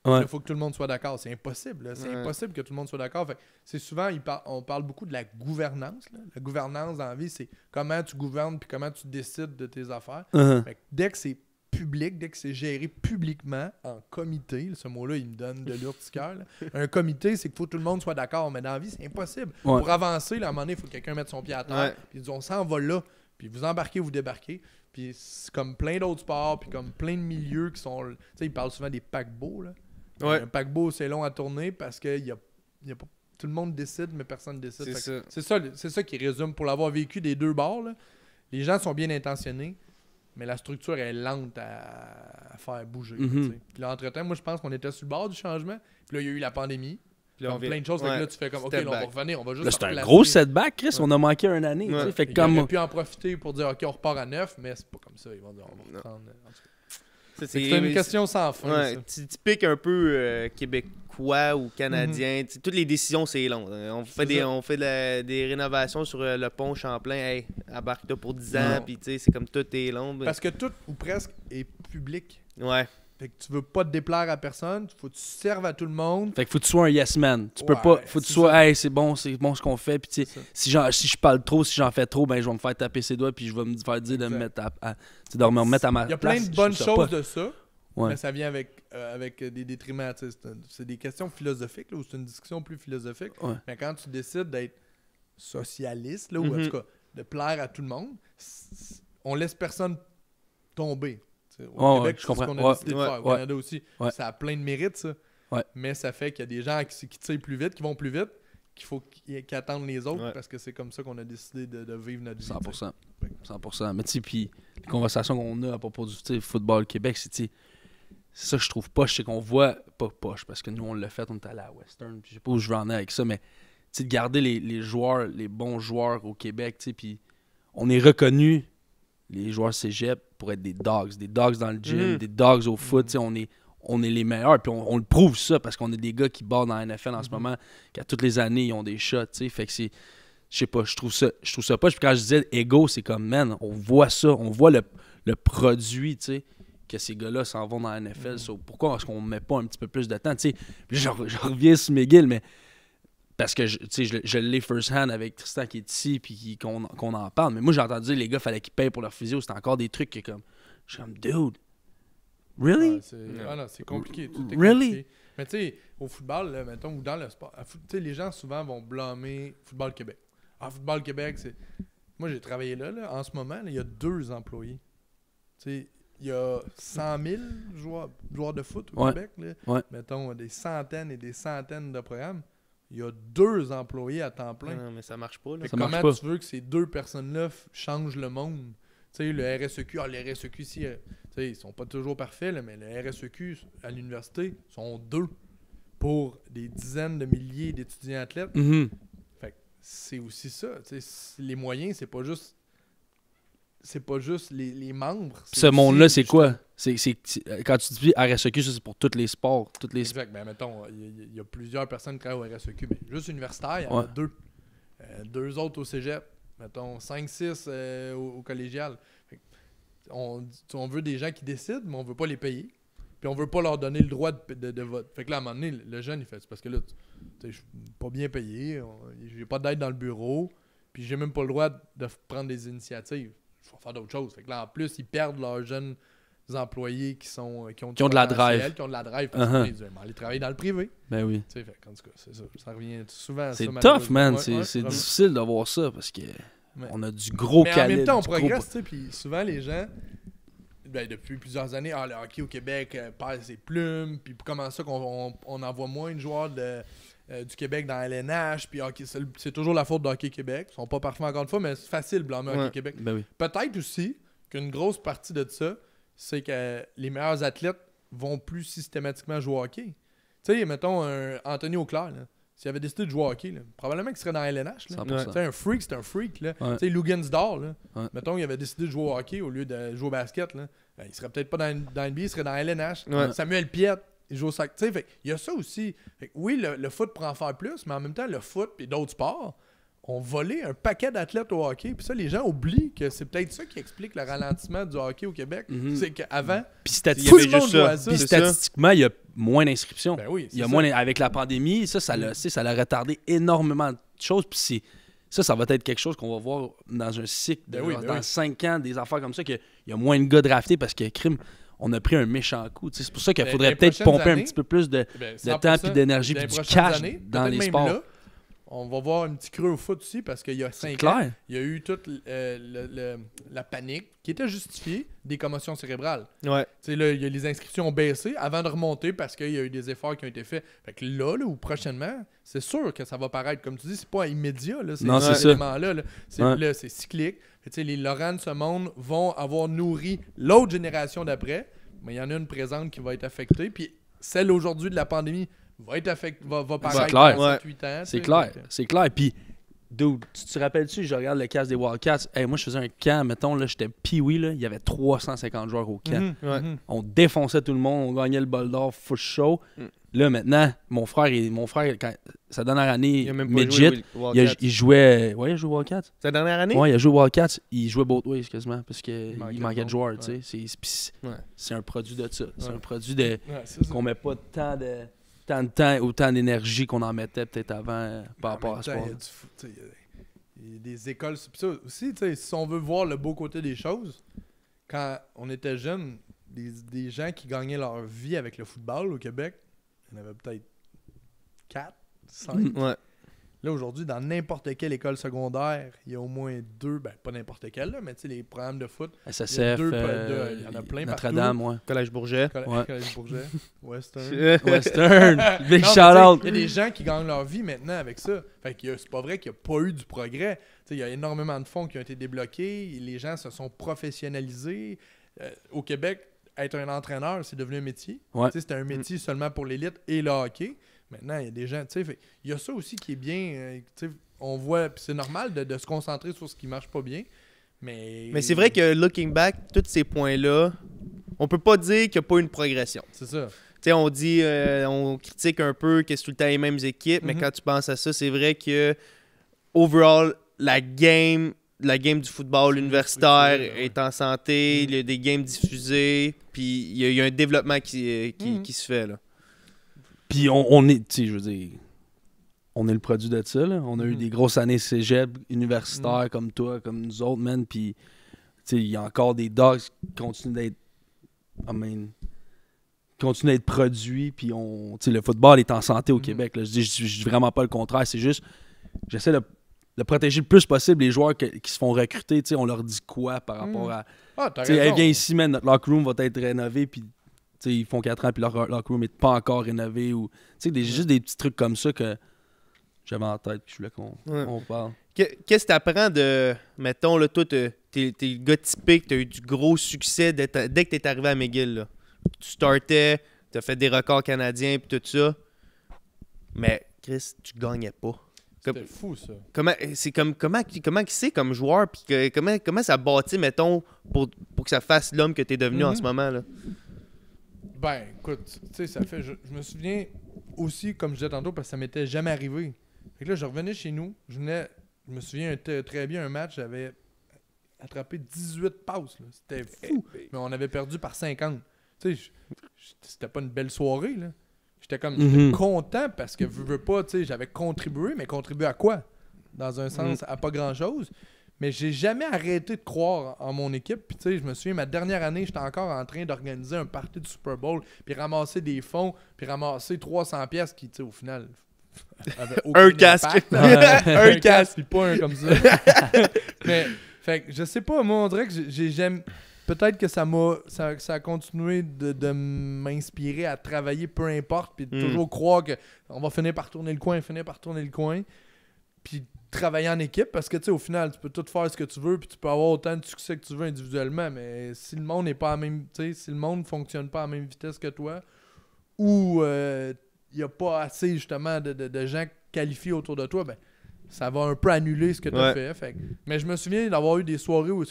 ouais. Il faut que tout le monde soit d'accord. C'est impossible. Là. C'est impossible que tout le monde soit d'accord. Fait que c'est souvent, on parle beaucoup de la gouvernance. Là. La gouvernance dans la vie, c'est comment tu gouvernes puis comment tu décides de tes affaires. Fait que dès que c'est public, dès que c'est géré publiquement, en comité, ce mot-là, il me donne de l'urticaire. Un comité, c'est qu'il faut que tout le monde soit d'accord. Mais dans la vie, c'est impossible. Ouais. Pour avancer, là, à un moment donné, il faut que quelqu'un mette son pied à terre. Ouais. Puis on s'en va là. Puis vous embarquez, vous débarquez. Puis c'est comme plein d'autres sports, puis comme plein de milieux qui sont... Tu sais, ils parlent souvent des paquebots, là. Ouais. Un paquebot, c'est long à tourner parce que y a pas, tout le monde décide, mais personne ne décide. C'est ça qui résume. Pour l'avoir vécu des deux bords, là, les gens sont bien intentionnés, mais la structure est lente à faire bouger. Mhm. Puis là, entre-temps, moi, je pense qu'on était sur le bord du changement. Puis là, il y a eu la pandémie. Puis là, Comme plein de choses. Fait que là, tu fais comme, OK, Step là, on va back. revenir, on va juste Là, se c'est un replacer. gros setback, Chris. Ouais. On a manqué une année. tu sais. Ouais. Fait que Ils comme... auraient pu en profiter pour dire, OK, on repart à 9, mais c'est pas comme ça. Ils vont dire, on va reprendre. En tout cas. C'est une question sans fin. Ouais, Ça. typique un peu québécois ou canadien. Tu sais, toutes les décisions, c'est long. On fait des rénovations sur le pont Champlain. Hey, embarque-toi pour 10 ans. Non. Puis tu sais, c'est comme tout est long. Parce que tout, ou presque, est public. Ouais. Fait que tu veux pas te déplaire à personne, faut que tu serves à tout le monde. Fait que faut que tu sois un yes man. Tu peux Ouais, pas. Faut que tu c'est sois, ça. hey, c'est bon ce qu'on fait. Puis tu sais, si je parle trop, si j'en fais trop, ben je vais me faire taper ses doigts, puis je vais me faire dire de me mettre de me remettre à ma Il y a place. plein de bonnes Je trouve ça choses pas- de ça, Ouais. mais ça vient avec des détriments. Tu sais, c'est des questions philosophiques, là, ou c'est une discussion plus philosophique. Ouais. Mais quand tu décides d'être socialiste, là, ou en Mhm. tout cas de plaire à tout le monde, on laisse personne tomber. Tu sais, au Ouais, Québec, je c'est ce comprends. qu'on a Ouais, décidé de ouais, faire. Au ouais. Canada aussi. Ouais. Ça a plein de mérites, ça. Ouais. Mais ça fait qu'il y a des gens qui tirent plus vite, qui vont plus vite, qu'il faut qu'ils attendent les autres, Ouais. parce que c'est comme ça qu'on a décidé de vivre notre vie. 100%. 100%. Mais tu sais, puis les conversations qu'on a à propos du tu sais, football Québec, c'est tu sais, c'est ça que je trouve poche, c'est qu'on voit, pas poche, parce que nous on l'a fait, on est allé à Western, puis je sais pas où je vais en aller avec ça, mais tu sais, de garder les joueurs, les bons joueurs au Québec, tu sais, puis on est reconnus, les joueurs cégep, pour être des dogs dans le gym, Mhm. des dogs au foot, tu sais, on est les meilleurs, puis on le prouve ça, parce qu'on a des gars qui battent dans la NFL en ce moment, qu'à toutes les années, ils ont des shots, tu sais, fait que c'est, je sais pas, je trouve ça poche, puis quand je disais ego, c'est comme, man, on voit ça, on voit le produit, tu sais, que ces gars-là s'en vont dans la NFL. So, pourquoi est-ce qu'on met pas un petit peu plus de temps? Tu sais, puis là, je reviens sur McGill, mais parce que je l'ai first hand avec Tristan qui est ici puis qu'on en parle. Mais moi, j'ai entendu dire les gars, fallait qu'ils payent pour leur physio. C'était encore des trucs que comme. Je suis comme, dude, really? Non, c'est compliqué. Tout est Really? compliqué. Mais tu sais, au football, là, mettons, ou dans le sport, tu sais, les gens souvent vont blâmer Football Québec. Ah, Football Québec, c'est. Moi, j'ai travaillé là, en ce moment, là, il y a 2 employés. Tu sais, il y a 100 000 joueurs de foot au Ouais. Québec. Là. Ouais. Mettons, des centaines et des centaines de programmes. Il y a 2 employés à temps plein. Non, mais ça marche pas. Là. Fait que Ça marche comment pas. tu veux que ces 2 personnes-là changent le monde? Tu sais, le RSEQ, le RSEQ ici, tu sais, ils sont pas toujours parfaits, là, mais le RSEQ à l'université sont 2 pour des dizaines de milliers d'étudiants athlètes. Mhm. Fait que c'est aussi ça. Tu sais, les moyens, c'est pas juste les membres. Puis ce aussi, monde-là, c'est justement- quoi? Quand tu dis RSEQ, ça c'est pour tous les sports. Exact. Ben, mettons, il y a plusieurs personnes qui travaillent au RSEQ, mais juste universitaire, il y en a Ouais. 2. 2 autres au cégep. Mettons, 5-6 au collégial. Fait que on veut des gens qui décident, mais on veut pas les payer. Puis on veut pas leur donner le droit de vote. Fait que là, à un moment donné, le jeune, il fait, c'est parce que là, tu sais, je suis pas bien payé, j'ai pas d'aide dans le bureau, puis j'ai même pas le droit de prendre des initiatives. Je vais faire d'autres choses. Fait que là, en plus, ils perdent leurs jeunes employés qui ont du Qui ont de la potentiel, drive. qui ont de la drive. Parce Uh-huh. qu'ils disent, aller travailler dans le privé. Ben oui. Tu sais, fait qu'en tout cas, c'est ça. Ça revient souvent à ça. C'est tough, malheureusement. man. Ouais, ouais, C'est vraiment. difficile de voir ça parce que Ouais. on a du gros Mais en calibre. même temps, on du gros- progresse, tu sais, puis souvent les gens, ben, depuis plusieurs années, le hockey au Québec perd ses plumes, puis comment ça qu'on on envoie moins de joueurs du Québec dans LNH, puis hockey, c'est toujours la faute de Hockey Québec. Ils sont pas parfaits encore une fois, mais c'est facile de blâmer Ouais. Hockey Québec. Ben oui. Peut-être aussi qu'une grosse partie de ça, c'est que les meilleurs athlètes vont plus systématiquement jouer au hockey. Tu sais, mettons Anthony Auclair, là, s'il avait décidé de jouer au hockey, là, probablement qu'il serait dans LNH. Là. 100%. Tu sais, un freak, c'est un freak. Là. Ouais. Tu sais, Lugansdor, là, Ouais. mettons, il avait décidé de jouer au hockey au lieu de jouer au basket. Là. Ben, il serait peut-être pas dans NBA, il serait dans LNH. Ouais. Samuel Piette, ils jouent au sac. Tu sais, il y a ça aussi. Oui, le foot pourrait en faire plus, mais en même temps, le foot et d'autres sports ont volé un paquet d'athlètes au hockey. Puis ça, les gens oublient que c'est peut-être ça qui explique le ralentissement du hockey au Québec. C'est qu'avant, Puis tout le monde jouait à ça. Puis statistiquement, il y a moins d'inscriptions. Ben oui, Il y a moins avec la pandémie, ça l'a retardé énormément de choses. Puis ça va être quelque chose qu'on va voir dans un cycle dans 5 ans, des affaires comme ça, qu'il y a moins de gars draftés parce que crime, on a pris un méchant coup. C'est pour ça qu'il faudrait peut-être pomper un petit peu plus de temps et d'énergie et du cash dans les sports. Là, on va voir un petit creux au foot aussi parce qu'il y a 5 ans, il y a eu toute la panique qui était justifiée des commotions cérébrales. Ouais. Tu sais, là, il y a les inscriptions ont baissé avant de remonter parce qu'il y a eu des efforts qui ont été faits. Fait que là ou prochainement, c'est sûr que ça va paraître. Comme tu dis, c'est pas immédiat. Là, ces éléments-là. Là, c'est cyclique. Tu sais, les Laurent de ce monde vont avoir nourri l'autre génération d'après, mais il y en a une présente qui va être affectée. Puis celle aujourd'hui de la pandémie va être va paraître dans 7-8 ans. C'est clair. Puis, dude, tu te rappelles-tu, je regarde le casque des Wildcats. Hey, moi, je faisais un camp, mettons, là, j'étais pee-wee, là, il y avait 350 joueurs au camp. On défonçait tout le monde, on gagnait le bol d'or, full show. Là, maintenant, mon frère, quand, sa dernière année, midget, il jouait... Ouais, il a joué Wildcats. Sa dernière année? Ouais, il a joué Wildcats. Il jouait both ways quasiment, parce qu'il manquait de joueurs, tu sais. C'est un produit de ça. C'est un produit qu'on met pas tant de temps, autant d'énergie qu'on en mettait peut-être avant par rapport à ce sport. Il y a des écoles. Ça aussi, si on veut voir le beau côté des choses, quand on était jeunes, des gens qui gagnaient leur vie avec le football au Québec, il y en avait peut-être 4, 5. Ouais. Là, aujourd'hui, dans n'importe quelle école secondaire, il y a au moins 2, pas n'importe quelle, là, mais tu sais, les programmes de foot. SSF, il y en a plein Notre-Dame, ouais. Collège Bourget. Collège Bourget. Western. Big shout-out. Il y a des gens qui gagnent leur vie maintenant avec ça. Fait que c'est pas vrai qu'il n'y a pas eu du progrès. Il y a énormément de fonds qui ont été débloqués. Les gens se sont professionnalisés. Au Québec, être un entraîneur, c'est devenu un métier. Ouais. C'était un métier seulement pour l'élite et le hockey. Maintenant, il y a des gens, il y a ça aussi qui est bien, on voit, puis c'est normal de se concentrer sur ce qui marche pas bien, mais c'est vrai que looking back, tous ces points-là, on peut pas dire qu'il n'y a pas eu une progression. C'est ça. Tu sais, on dit, on critique un peu que c'est tout le temps les mêmes équipes, mais quand tu penses à ça, c'est vrai que overall, la game du football universitaire est en santé, il y a des games diffusés, puis il y a un développement qui se fait, là. Puis on est, tu sais, je veux dire, on est le produit de ça, là. On a eu des grosses années cégep, universitaires comme toi, comme nous autres, man. Puis, tu sais, il y a encore des dogs qui continuent d'être, produits. Puis, tu sais, le football est en santé au Québec, là. Je dis vraiment pas le contraire. C'est juste, j'essaie de protéger le plus possible les joueurs qui se font recruter. Tu sais, on leur dit quoi par rapport à... t'as tu sais, raison. viens ici, man, notre locker room va être rénové, puis... T'sais, ils font 4 ans puis leur locker room n'est pas encore rénové. Ou juste des petits trucs comme ça que j'avais en tête puis je voulais qu'on parle. Qu'est-ce que tu apprends de... Mettons, là, toi, t'es le gars typique, t'as eu du gros succès dès que t'es arrivé à McGill. Là. Tu startais, t'as fait des records canadiens puis tout ça. Mais, Chris, tu gagnais pas. C'était fou, ça. Comment c'est comme joueur puis comment ça bâtit, mettons, pour que ça fasse l'homme que t'es devenu en ce moment, là? Ben, écoute, tu sais, ça fait... Je me souviens aussi, comme je disais tantôt, parce que ça m'était jamais arrivé. Fait que là, je revenais chez nous, je me souviens très bien un match, j'avais attrapé 18 passes, là. C'était fou. Mais on avait perdu par 50. Tu sais, c'était pas une belle soirée, là. J'étais content parce que, veux pas, tu sais, j'avais contribué, mais contribué à quoi? Dans un sens, à pas grand-chose. Mais j'ai jamais arrêté de croire en mon équipe. Puis, tu sais, je me souviens, ma dernière année, j'étais encore en train d'organiser un party du Super Bowl, puis ramasser des fonds, puis ramasser 300 pièces qui, tu sais, au final, avaient aucun un casque. un casque, puis pas un comme ça. Mais, fait que, je sais pas, moi, on dirait que j'aime... Peut-être que ça a continué de m'inspirer à travailler peu importe, puis de toujours croire qu'on va finir par tourner le coin, puis travailler en équipe, parce que tu sais, au final, tu peux tout faire ce que tu veux, puis tu peux avoir autant de succès que tu veux individuellement, mais si le monde n'est pas à même, tu sais, si le monde fonctionne pas à la même vitesse que toi, ou il n'y a pas assez justement de gens qualifiés autour de toi, ben ça va un peu annuler ce que tu as fait. Mais je me souviens d'avoir eu des soirées où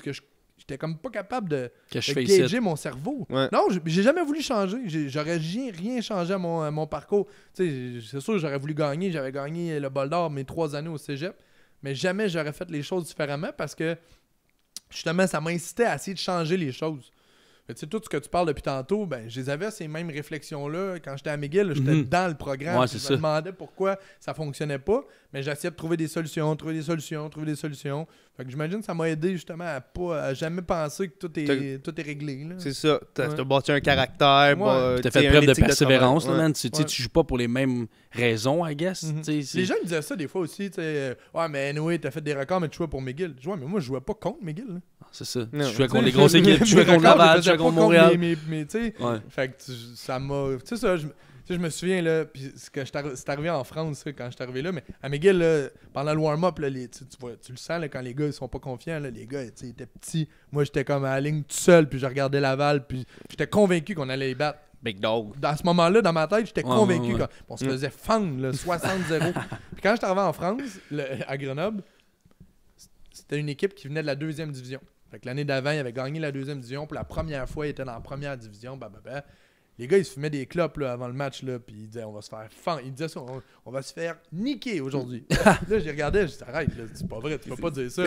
j'étais comme pas capable de Qu'est-ce que je de fais gager ici? mon cerveau. Ouais. Non, j'ai jamais voulu changer. J'aurais rien changé à mon parcours. Tu sais, c'est sûr, j'aurais voulu gagner. J'avais gagné le bol d'or mes 3 années au cégep. Mais jamais j'aurais fait les choses différemment parce que, justement, ça m'incitait à essayer de changer les choses. Tu sais, tout ce que tu parles depuis tantôt, ben, je les avais ces mêmes réflexions-là. Quand j'étais à McGill, j'étais Mhm. dans le programme. Ouais, Je c'est me ça. demandais pourquoi ça fonctionnait pas. Mais j'essayais de trouver des solutions. Fait que j'imagine que ça m'a aidé justement à jamais penser que tout est réglé. Là. C'est ça. T'as Ouais. bâti un caractère. Ouais. T'as t'sais, fait une preuve de éthique persévérance, là, travail. man. Tu Ouais. joues pas pour les mêmes raisons, I guess. Mhm. Tu sais, c'est- Les gens me disaient ça des fois aussi. Ouais, mais anyway, t'as fait des records, mais tu jouais pour McGill. Je jouais, mais moi, je jouais pas contre McGill. Là. C'est ça. Non. Tu jouais Tu contre sais, les grosses équipes, tu jouais contre Laval, tu jouais contre Montréal. Mais tu sais, Ouais. fait que ça m'a. Tu sais, ça, je me souviens, là, puis c'est arrivé en France, ça, quand je suis arrivé là, mais à McGill, là, pendant le warm-up, là, tu le sens, là, quand les gars, ils sont pas confiants, là, les gars, tu sais, ils étaient petits. Moi, j'étais comme à la ligne tout seul, puis je regardais Laval, puis j'étais convaincu qu'on allait les battre. Big dog. Dans ce moment-là, dans ma tête, j'étais Ouais, convaincu ouais, ouais. qu'on se faisait fendre, là, 60-0. Puis quand je suis arrivé en France, à Grenoble, c'était une équipe qui venait de la 2e division. Fait que l'année d'avant, ils avaient gagné la 2e division. Pour la première fois, ils étaient dans la première division. Les gars, ils se fumaient des clopes là, avant le match. Là, puis ils disaient, on va se faire fendre. Ils disaient ça, on va se faire niquer aujourd'hui. Là, j'ai regardé, je dis, arrête, là, c'est pas vrai, tu peux pas dire ça.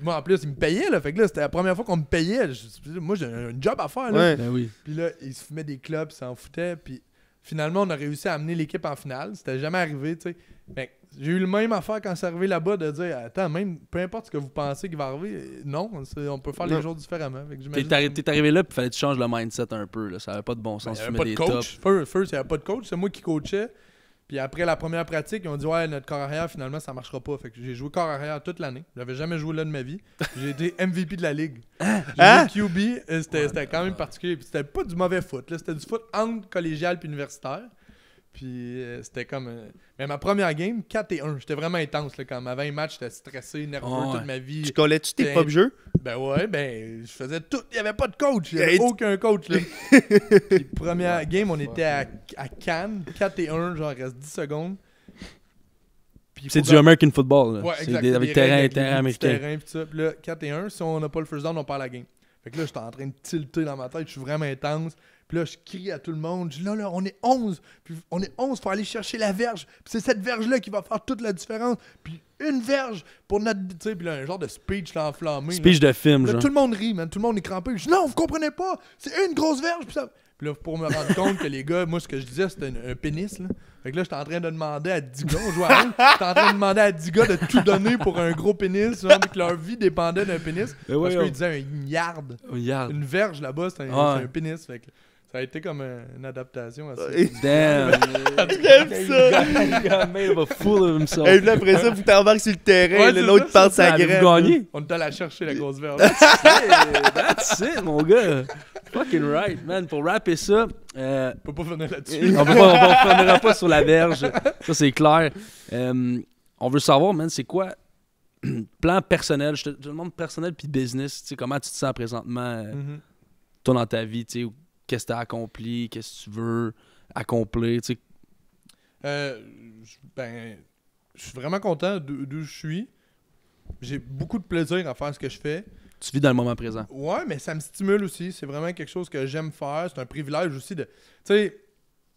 Moi, en plus, ils me payaient. Là, fait que là, c'était la première fois qu'on me payait. Moi, j'ai un job à faire. Là. Ouais. Ben oui. Puis là, ils se fumaient des clubs, ils s'en foutaient. Puis finalement, on a réussi à amener l'équipe en finale. C'était jamais arrivé, tu sais. Mais j'ai eu le même affaire quand c'est arrivé là-bas de dire, attends, même peu importe ce que vous pensez qui va arriver, non, on peut faire les Non. choses différemment. Fait que j'imagine T'es arrivé là, puis fallait que tu changes le mindset un peu. Là. Ça avait pas de bon ben, sens. il n'y fumer avait pas de des coach. tops. First, il n'y avait pas de coach. C'est moi qui coachais. Puis après la première pratique, ils ont dit, ouais, notre corps arrière, finalement, ça marchera pas. Fait que j'ai joué corps arrière toute l'année. J'avais jamais joué là de ma vie. J'ai été MVP de la ligue. Hein? J'ai joué QB. C'était quand même particulier. Puis c'était pas du mauvais foot. Là. C'était du foot entre collégial puis universitaire. Puis c'était comme. Mais ma première game, 4-1. J'étais vraiment intense. Là, quand avant les matchs, j'étais stressé, nerveux Oh, ouais. toute ma vie. Tu collais-tu tes Ben, propres jeux? Ben ouais, ben je faisais tout. Il n'y avait pas de coach. Il n'y avait aucun coach. Là. Puis première game, on était à Cannes, 4-1, genre il reste 10 secondes. Puis il C'est faut du American football. Là. Ouais, C'est exact. avec Des terrain, règles, terrain des américain. terrains, pis ça. Puis là, 4-1, si on n'a pas le first down, on perd la game. Fait que là, j'étais en train de tilter dans ma tête, je suis vraiment intense. Puis là, je crie à tout le monde, je dis là, on est 11. Puis on est 11, faut aller chercher la verge. Puis c'est cette verge-là qui va faire toute la différence. Puis une verge pour notre. Tu sais, puis là, un genre de speech là, enflammé. Speech de film, Là, genre. tout le monde rit, man. Tout le monde est crampé. Je dis non, vous comprenez pas. C'est une grosse verge. Puis là, pour me rendre compte que les gars, moi, ce que je disais, c'était un pénis. Là. Fait que là, j'étais en train de demander à 10 gars, on jouait à 1, j'étais en train de demander à 10 gars de tout donner pour un gros pénis, genre, que leur vie dépendait d'un pénis. Mais Parce voyons. qu'ils disaient un yard. Regarde. Une verge là-bas, c'est un pénis. Fait que ça a été comme une adaptation à ça. Damn. J'aime ça! The guy made a fool of himself. Et puis là, après ça, faut que t'embarques sur le terrain, Ouais, là, c'est l'autre ça, part ça, sa Avez-vous graine. gagné? On est allé la chercher, la grosse verge. That's it, mon gars. Fucking right, man. Pour rapper ça, On peut pas venir là-dessus. on reviendra pas sur la verge. Ça, c'est clair. On veut savoir, man, c'est quoi plan personnel? Je te demande personnel puis business. Tu sais, comment tu te sens présentement, Mhm. toi, dans ta vie? Tu sais, qu'est-ce que tu as accompli? Qu'est-ce que tu veux accomplir? Tu sais, Ben, je suis vraiment content d'où je suis. J'ai beaucoup de plaisir à faire ce que je fais. tu vis dans le moment présent. Ouais, mais ça me stimule aussi. C'est vraiment quelque chose que j'aime faire. C'est un privilège aussi de. Tu sais,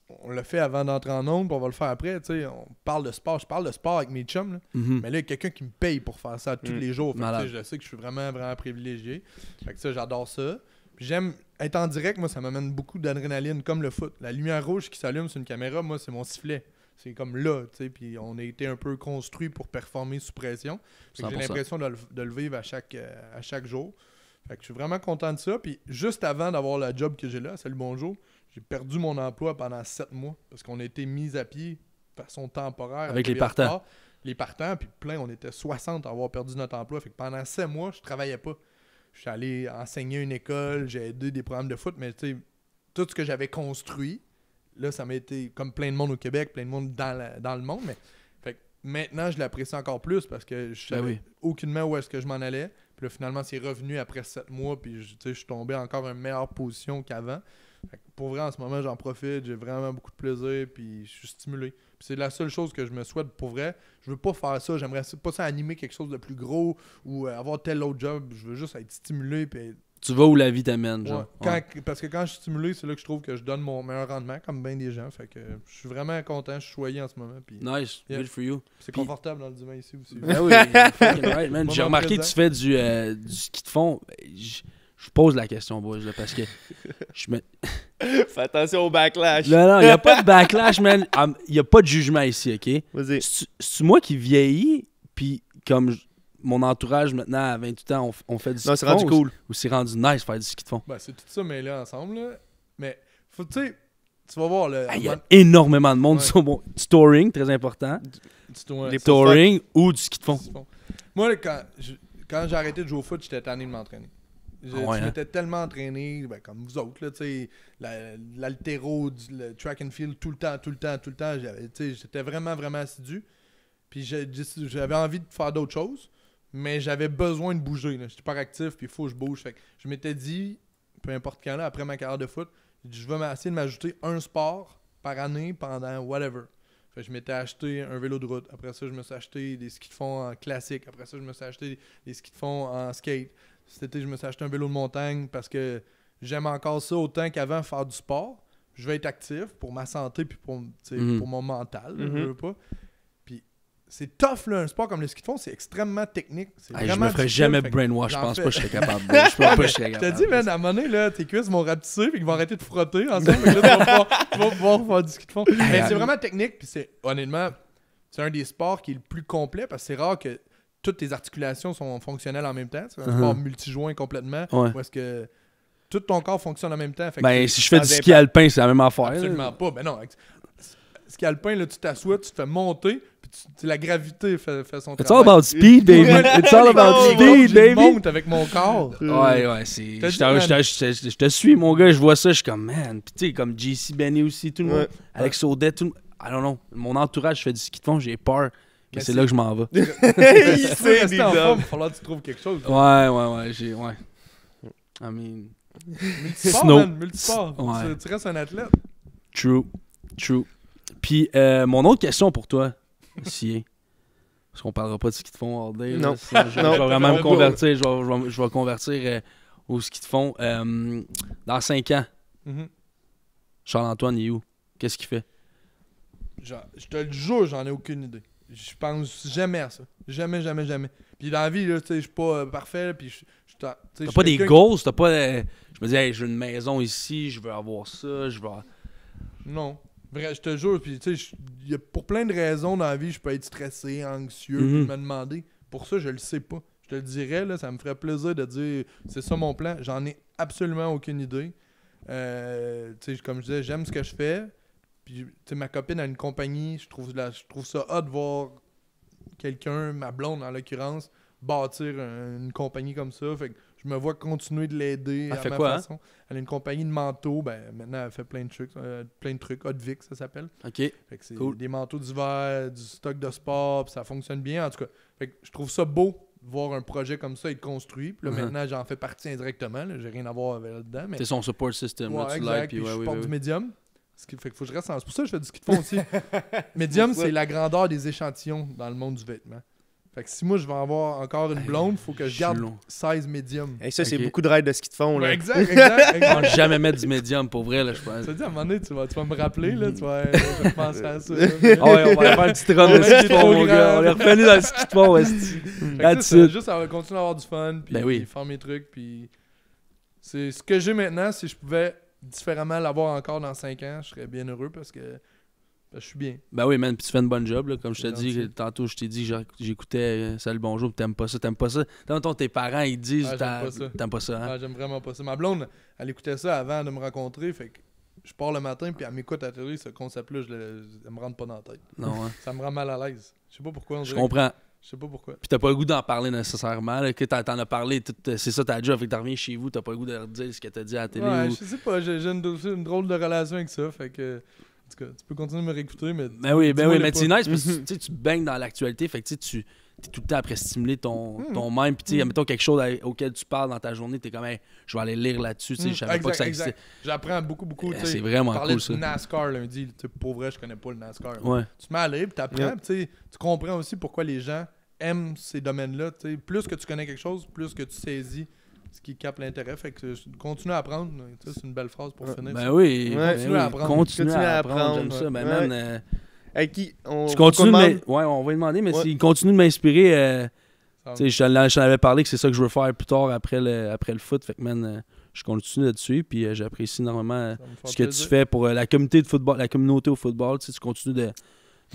on l'a fait avant d'entrer en ondes, puis on va le faire après. Tu sais, on parle de sport. Je parle de sport avec mes chums. Là. Mhm. Mais là, il y a quelqu'un qui me paye pour faire ça tous les jours. Fait que, Malade. tu sais, je sais que je suis vraiment, vraiment privilégié. Fait que ça, j'adore ça. Puis j'aime être en direct. Moi, ça m'amène beaucoup d'adrénaline, comme le foot. La lumière rouge qui s'allume sur une caméra, moi, c'est mon sifflet. C'est comme là, tu sais. Puis on a été un peu construit pour performer sous pression. Fait que j'ai 100%. l'impression de le vivre à chaque jour. Fait que je suis vraiment content de ça. Puis juste avant d'avoir le job que j'ai là, Salut Bonjour, j'ai perdu mon emploi pendant 7 mois parce qu'on a été mis à pied de façon temporaire. Avec les TVA partants. Sport. Les partants, puis plein, on était 60 à avoir perdu notre emploi. Fait que pendant 7 mois, je travaillais pas. Je suis allé enseigner une école, j'ai aidé des programmes de foot, mais tu sais, tout ce que j'avais construit, là, ça m'a été comme plein de monde au Québec, plein de monde dans le monde, mais fait que maintenant, je l'apprécie encore plus parce que je savais oui. aucunement où est-ce que je m'en allais. Puis là, finalement, c'est revenu après 7 mois, puis tu sais, je suis tombé encore en meilleure position qu'avant. Fait que pour vrai, en ce moment, j'en profite, j'ai vraiment beaucoup de plaisir, puis je suis stimulé. Puis c'est la seule chose que je me souhaite pour vrai. Je veux pas faire ça, j'aimerais pas ça animer quelque chose de plus gros ou avoir tel autre job. Je veux juste être stimulé, puis Tu vas où la vie t'amène, genre. parce que quand je suis stimulé, c'est là que je trouve que je donne mon meilleur rendement, comme bien des gens. Fait que je suis vraiment content, je suis choyé en ce moment. Puis Nice, good for you. c'est Puis- confortable dans le divan ici aussi. Ben oui, fucking right, man. J'ai Moment remarqué que tu présent. fais du ski de fond. Je pose la question, boys, là, parce que je me... Fais attention au backlash. Non, il n'y a pas de backlash, man. Il n'y a pas de jugement ici, OK? Vas-y. C'est moi qui vieillis, puis comme mon entourage maintenant à 28 ans, on fait du ski Non, de c'est fond, rendu cool. ou c'est rendu nice faire du ski de fond? Ben, c'est tout ça mêlé ensemble, là. Mais, faut, tu sais, tu vas voir, là. Il y a énormément de monde Ouais. sur du touring, très important. Les Du touring ou du ski de fond. Moi, là, quand j'ai arrêté de jouer au foot, j'étais tanné de m'entraîner. Ah ouais, Je m'étais tellement entraîné, ben, comme vous autres, là, tu sais, l'haltéro, le track and field, tout le temps. J'étais vraiment, vraiment assidu. Puis j'avais envie de faire d'autres choses, mais j'avais besoin de bouger. J'étais pas actif, puis il faut que je bouge. Fait que je m'étais dit, peu importe quand, là, après ma carrière de foot, je vais essayer de m'ajouter un sport par année pendant whatever. Fait que je m'étais acheté un vélo de route. Après ça, je me suis acheté des skis de fond en classique. Après ça, je me suis acheté des skis de fond en skate. Cet été, je me suis acheté un vélo de montagne parce que j'aime encore ça autant qu'avant faire du sport. Je vais être actif pour ma santé puis pour mon mental. Je veux pas. Puis c'est tough, là, un sport comme le ski de fond, c'est extrêmement technique. C'est Hey, je vraiment me ferais difficile, jamais fait que brainwash, je j'en pense fais- pas que je serais capable. Je pense pas que je serais Je te capable. dis, man, à un moment donné, là, tes cuisses vont rapetisser puis qu'ils vont arrêter de frotter ensemble. Fait que là, tu vas pouvoir faire du ski de fond. Mais c'est vraiment technique. Puis c'est, honnêtement, c'est un des sports qui est le plus complet parce que c'est rare que toutes tes articulations sont fonctionnelles en même temps. C'est un sport multijoint complètement. Ouais. Où est-ce que tout ton corps fonctionne en même temps. Fait que Ben, c'est- si je fais du sans ski alpin, c'est la même affaire. Absolument pas. Ben non. Ski alpin, là, tu t'assois, tu te fais monter, puis la gravité fait son It's all travail. about speed, baby. It's all about Les speed, je baby. monte avec mon corps. Ouais, c'est. T'as Je dit, man. je te suis, mon gars, je vois ça, je suis comme, man. Puis tu sais, comme JC Benny aussi, tout le monde. Ouais. Alex Audet, tout le monde. I don't know. Mon entourage, je fais du ski de fond, j'ai peur que Mais c'est là que je m'en vais. Il Si tu veux sait, rester en Big forme, Dog. il va falloir que tu trouves quelque chose. Ouais. Ouais. I mean. Multisport, Snow. man, multisport. Ouais. Tu restes un athlète. True. Puis, mon autre question pour toi, ici, parce qu'on parlera pas de ski de fond all day. là, Non. ça, je Non. vais vraiment me Pas. convertir. Je vais convertir au ski de fond. Dans 5 ans, Charles-Antoine, il est où? Qu'est-ce qu'il fait? Je te le jure, j'en ai aucune idée. Je pense jamais à ça. Jamais. Puis dans la vie, là, tu sais, je suis pas parfait. Là, puis T'as pas des goals? T'as pas... je me dis, hey, j'ai une maison ici, je veux avoir ça, je veux... Non. Vrai, je te jure. Puis tu sais, pour plein de raisons dans la vie, je peux être stressé, anxieux, Mhm. puis me demander. Pour ça, je le sais pas. Je te le dirais, là, ça me ferait plaisir de dire c'est ça mon plan. J'en ai absolument aucune idée. Tu sais, comme je disais, j'aime ce que je fais. Puis, tu sais, ma copine a une compagnie. Je trouve ça hot de voir quelqu'un, ma blonde en l'occurrence, bâtir une compagnie comme ça. Fait que je me vois continuer de l'aider Elle à fait ma quoi, façon. Elle a une compagnie de manteaux. Ben, maintenant, elle fait plein de trucs. Hot Vic, ça s'appelle. OK. Fait que c'est Cool. des manteaux d'hiver, du stock de sport, puis ça fonctionne bien. En tout cas, fait que je trouve ça beau de voir un projet comme ça être construit. Puis là, maintenant, j'en fais partie indirectement. Là, j'ai rien à voir avec là-dedans. Mais C'est son support system, là, ouais, tu exact. l'aides, puis Puis ouais, je oui, porte oui, du oui. médium. Fait que faut que je reste en... C'est pour ça que je fais du ski de fond aussi. Médium, c'est la grandeur des échantillons dans le monde du vêtement. Fait que si moi, je vais avoir encore une blonde, faut que je garde long. 16 médium. Hey, ça, c'est Ok. beaucoup de raids de ski de fond. Là. Ouais, exact. Je vais jamais mettre du médium, pour vrai, là, je pense. Ça veut dire, à un moment donné, tu vas me rappeler, là, tu vas je vais penser à ça. Ah ouais, on va aller faire une petite run de Ouais, ski de c'est fond, trop mon grand. gars. On est revenu dans le ski de fond, esti. Fait que That's ça, it. juste à continuer à avoir du fun, puis Ben oui. faire mes trucs, puis c'est ce que j'ai maintenant. Si je pouvais différemment l'avoir encore dans 5 ans, je serais bien heureux parce que je suis bien. Ben oui, man, puis tu fais une bonne job, là. Comme je te C'est dis, gentil. tantôt, je t'ai dit, j'écoutais Salut, bonjour, puis t'aimes pas ça. Tantôt, tes parents, ils te disent, Ah, j'aime pas ça. t'aimes pas ça, hein? Ah, j'aime vraiment pas ça. Ma blonde, elle écoutait ça avant de me rencontrer, fait que je pars le matin, puis elle m'écoute à la télé, ce concept-là, elle me rentre pas dans la tête. Non, hein? Ça me rend mal à l'aise. Je sais pas pourquoi. On Je dirait comprends. que- Je sais pas pourquoi. Puis t'as pas le goût d'en parler nécessairement, là. Que t'en as parlé, c'est ça ta job, fait que t'en reviens chez vous, t'as pas le goût de leur dire ce que t'as dit à la télé. Ouais, ou... je sais pas, j'ai une drôle de relation avec ça, fait que... En tout cas, tu peux continuer de me réécouter, mais... Ben oui, dis-moi-le mais pas. c'est nice parce que tu sais, tu te baignes dans l'actualité, fait que tu t'es tout le temps après stimuler ton mind. Puis, tu sais, mettons quelque chose auquel tu parles dans ta journée, t'es comme, hey, je vais aller lire là-dessus. Tu sais, je savais pas que ça existait. J'apprends beaucoup. C'est vraiment cool, ça. Du NASCAR lundi. Pour vrai, je connais pas le NASCAR. Ouais. Tu te mets à lire, puis t'apprends. Tu comprends aussi pourquoi les gens aiment ces domaines-là. Plus que tu connais quelque chose, plus que tu saisis ce qui capte l'intérêt. Fait que continue à apprendre. C'est une belle phrase pour finir. Ben oui. Continue à apprendre. Continue à apprendre. J'aime ça. Ben, man, à qui tu continues ouais, on va lui demander, mais s'il continue de m'inspirer, je t'en avais parlé que c'est ça que je veux faire plus tard après le foot. Fait que, man, je continue là-dessus. Puis j'apprécie énormément ce que tu fais pour la communauté de football, la communauté au football. Tu continues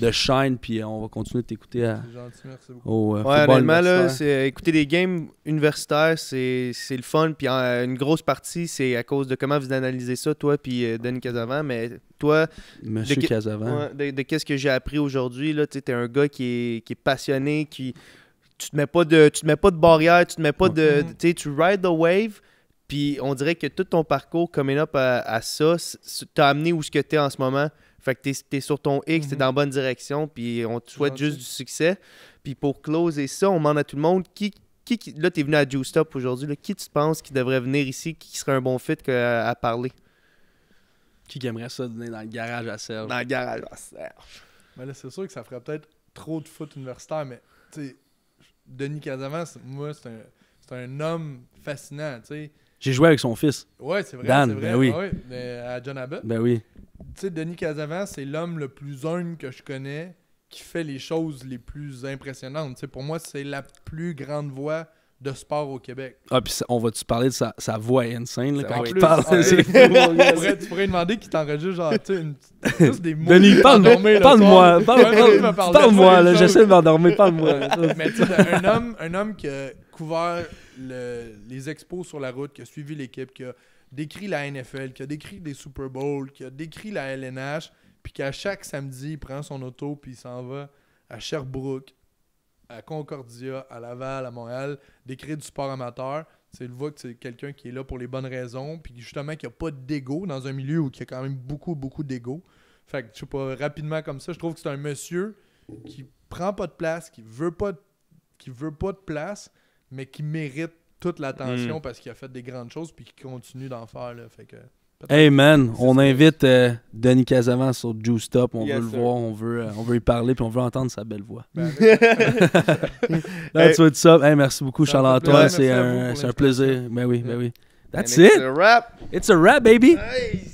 de shine, puis on va continuer de t'écouter c'est gentil, merci beaucoup. Au ouais, football honnêtement, là, universitaire. écouter des games universitaires, c'est le fun. Puis une grosse partie, c'est à cause de comment vous analysez ça, toi puis Denis Casavant. Mais toi, Monsieur Casavant. de qu'est-ce que j'ai appris aujourd'hui, là, tu es un gars qui est passionné, tu te mets pas de barrière, tu te mets pas de... Tu ride the wave, puis on dirait que tout ton parcours coming up à ça t'a amené où ce que t'es en ce moment. Fait que t'es sur ton X, t'es dans la bonne direction, puis on te souhaite juste du succès. Puis pour closer ça, on demande à tout le monde, là t'es venu à Juiced Up aujourd'hui, là, qui tu penses qui devrait venir ici, qui serait un bon fit à parler? Qui aimerait ça venir dans le garage à Serge? Dans le garage à Serge. Mais là, c'est sûr que ça ferait peut-être trop de foot universitaire, mais tu sais, Denis Casavant, moi, c'est un homme fascinant, tu sais. J'ai joué avec son fils. Ouais, c'est vrai. Dan, c'est vrai. ben oui. Ouais, à John Abbott. Ben oui. Tu sais, Denis Casavant, c'est l'homme le plus humble que je connais qui fait les choses les plus impressionnantes. Tu sais, pour moi, c'est la plus grande voix de sport au Québec. Ah, puis on va-tu parler de sa voix insane là, quand il plus, parle? ouais. C'est fou, mon gars. Tu pourrais demander qu'il t'enregistre genre, tu sais, juste des mots. Denis, parle-moi. Parle-moi, là, j'essaie de m'endormir. Parle-moi. Mais tu sais, un homme qui a couvert les expos sur la route, qui a suivi l'équipe, qui a décrit la NFL, qui a décrit des Super Bowls, qui a décrit la LNH, puis qu'à chaque samedi, il prend son auto puis il s'en va à Sherbrooke, à Concordia, à Laval, à Montréal, décrire du sport amateur. Tu le vois que c'est quelqu'un qui est là pour les bonnes raisons, puis justement qui n'a pas d'ego dans un milieu où il y a quand même beaucoup d'ego. Fait que, je sais pas, rapidement comme ça, je trouve que c'est un monsieur qui prend pas de place, qui veut pas de place, mais qui mérite toute l'attention parce qu'il a fait des grandes choses puis qui continue d'en faire. Là. Fait que, hey man, on invite Denis Casavant sur Juiced Up. On Yes, veut le sir. voir, on veut y parler, puis on veut entendre sa belle voix. ben, That's what's up. Hey, merci beaucoup, Ça me fait Charles-Antoine. plaisir. Merci à vous pour C'est un plaisir. l'invitation. Ben oui. That's And it's it. a wrap. It's a wrap, baby. Hey.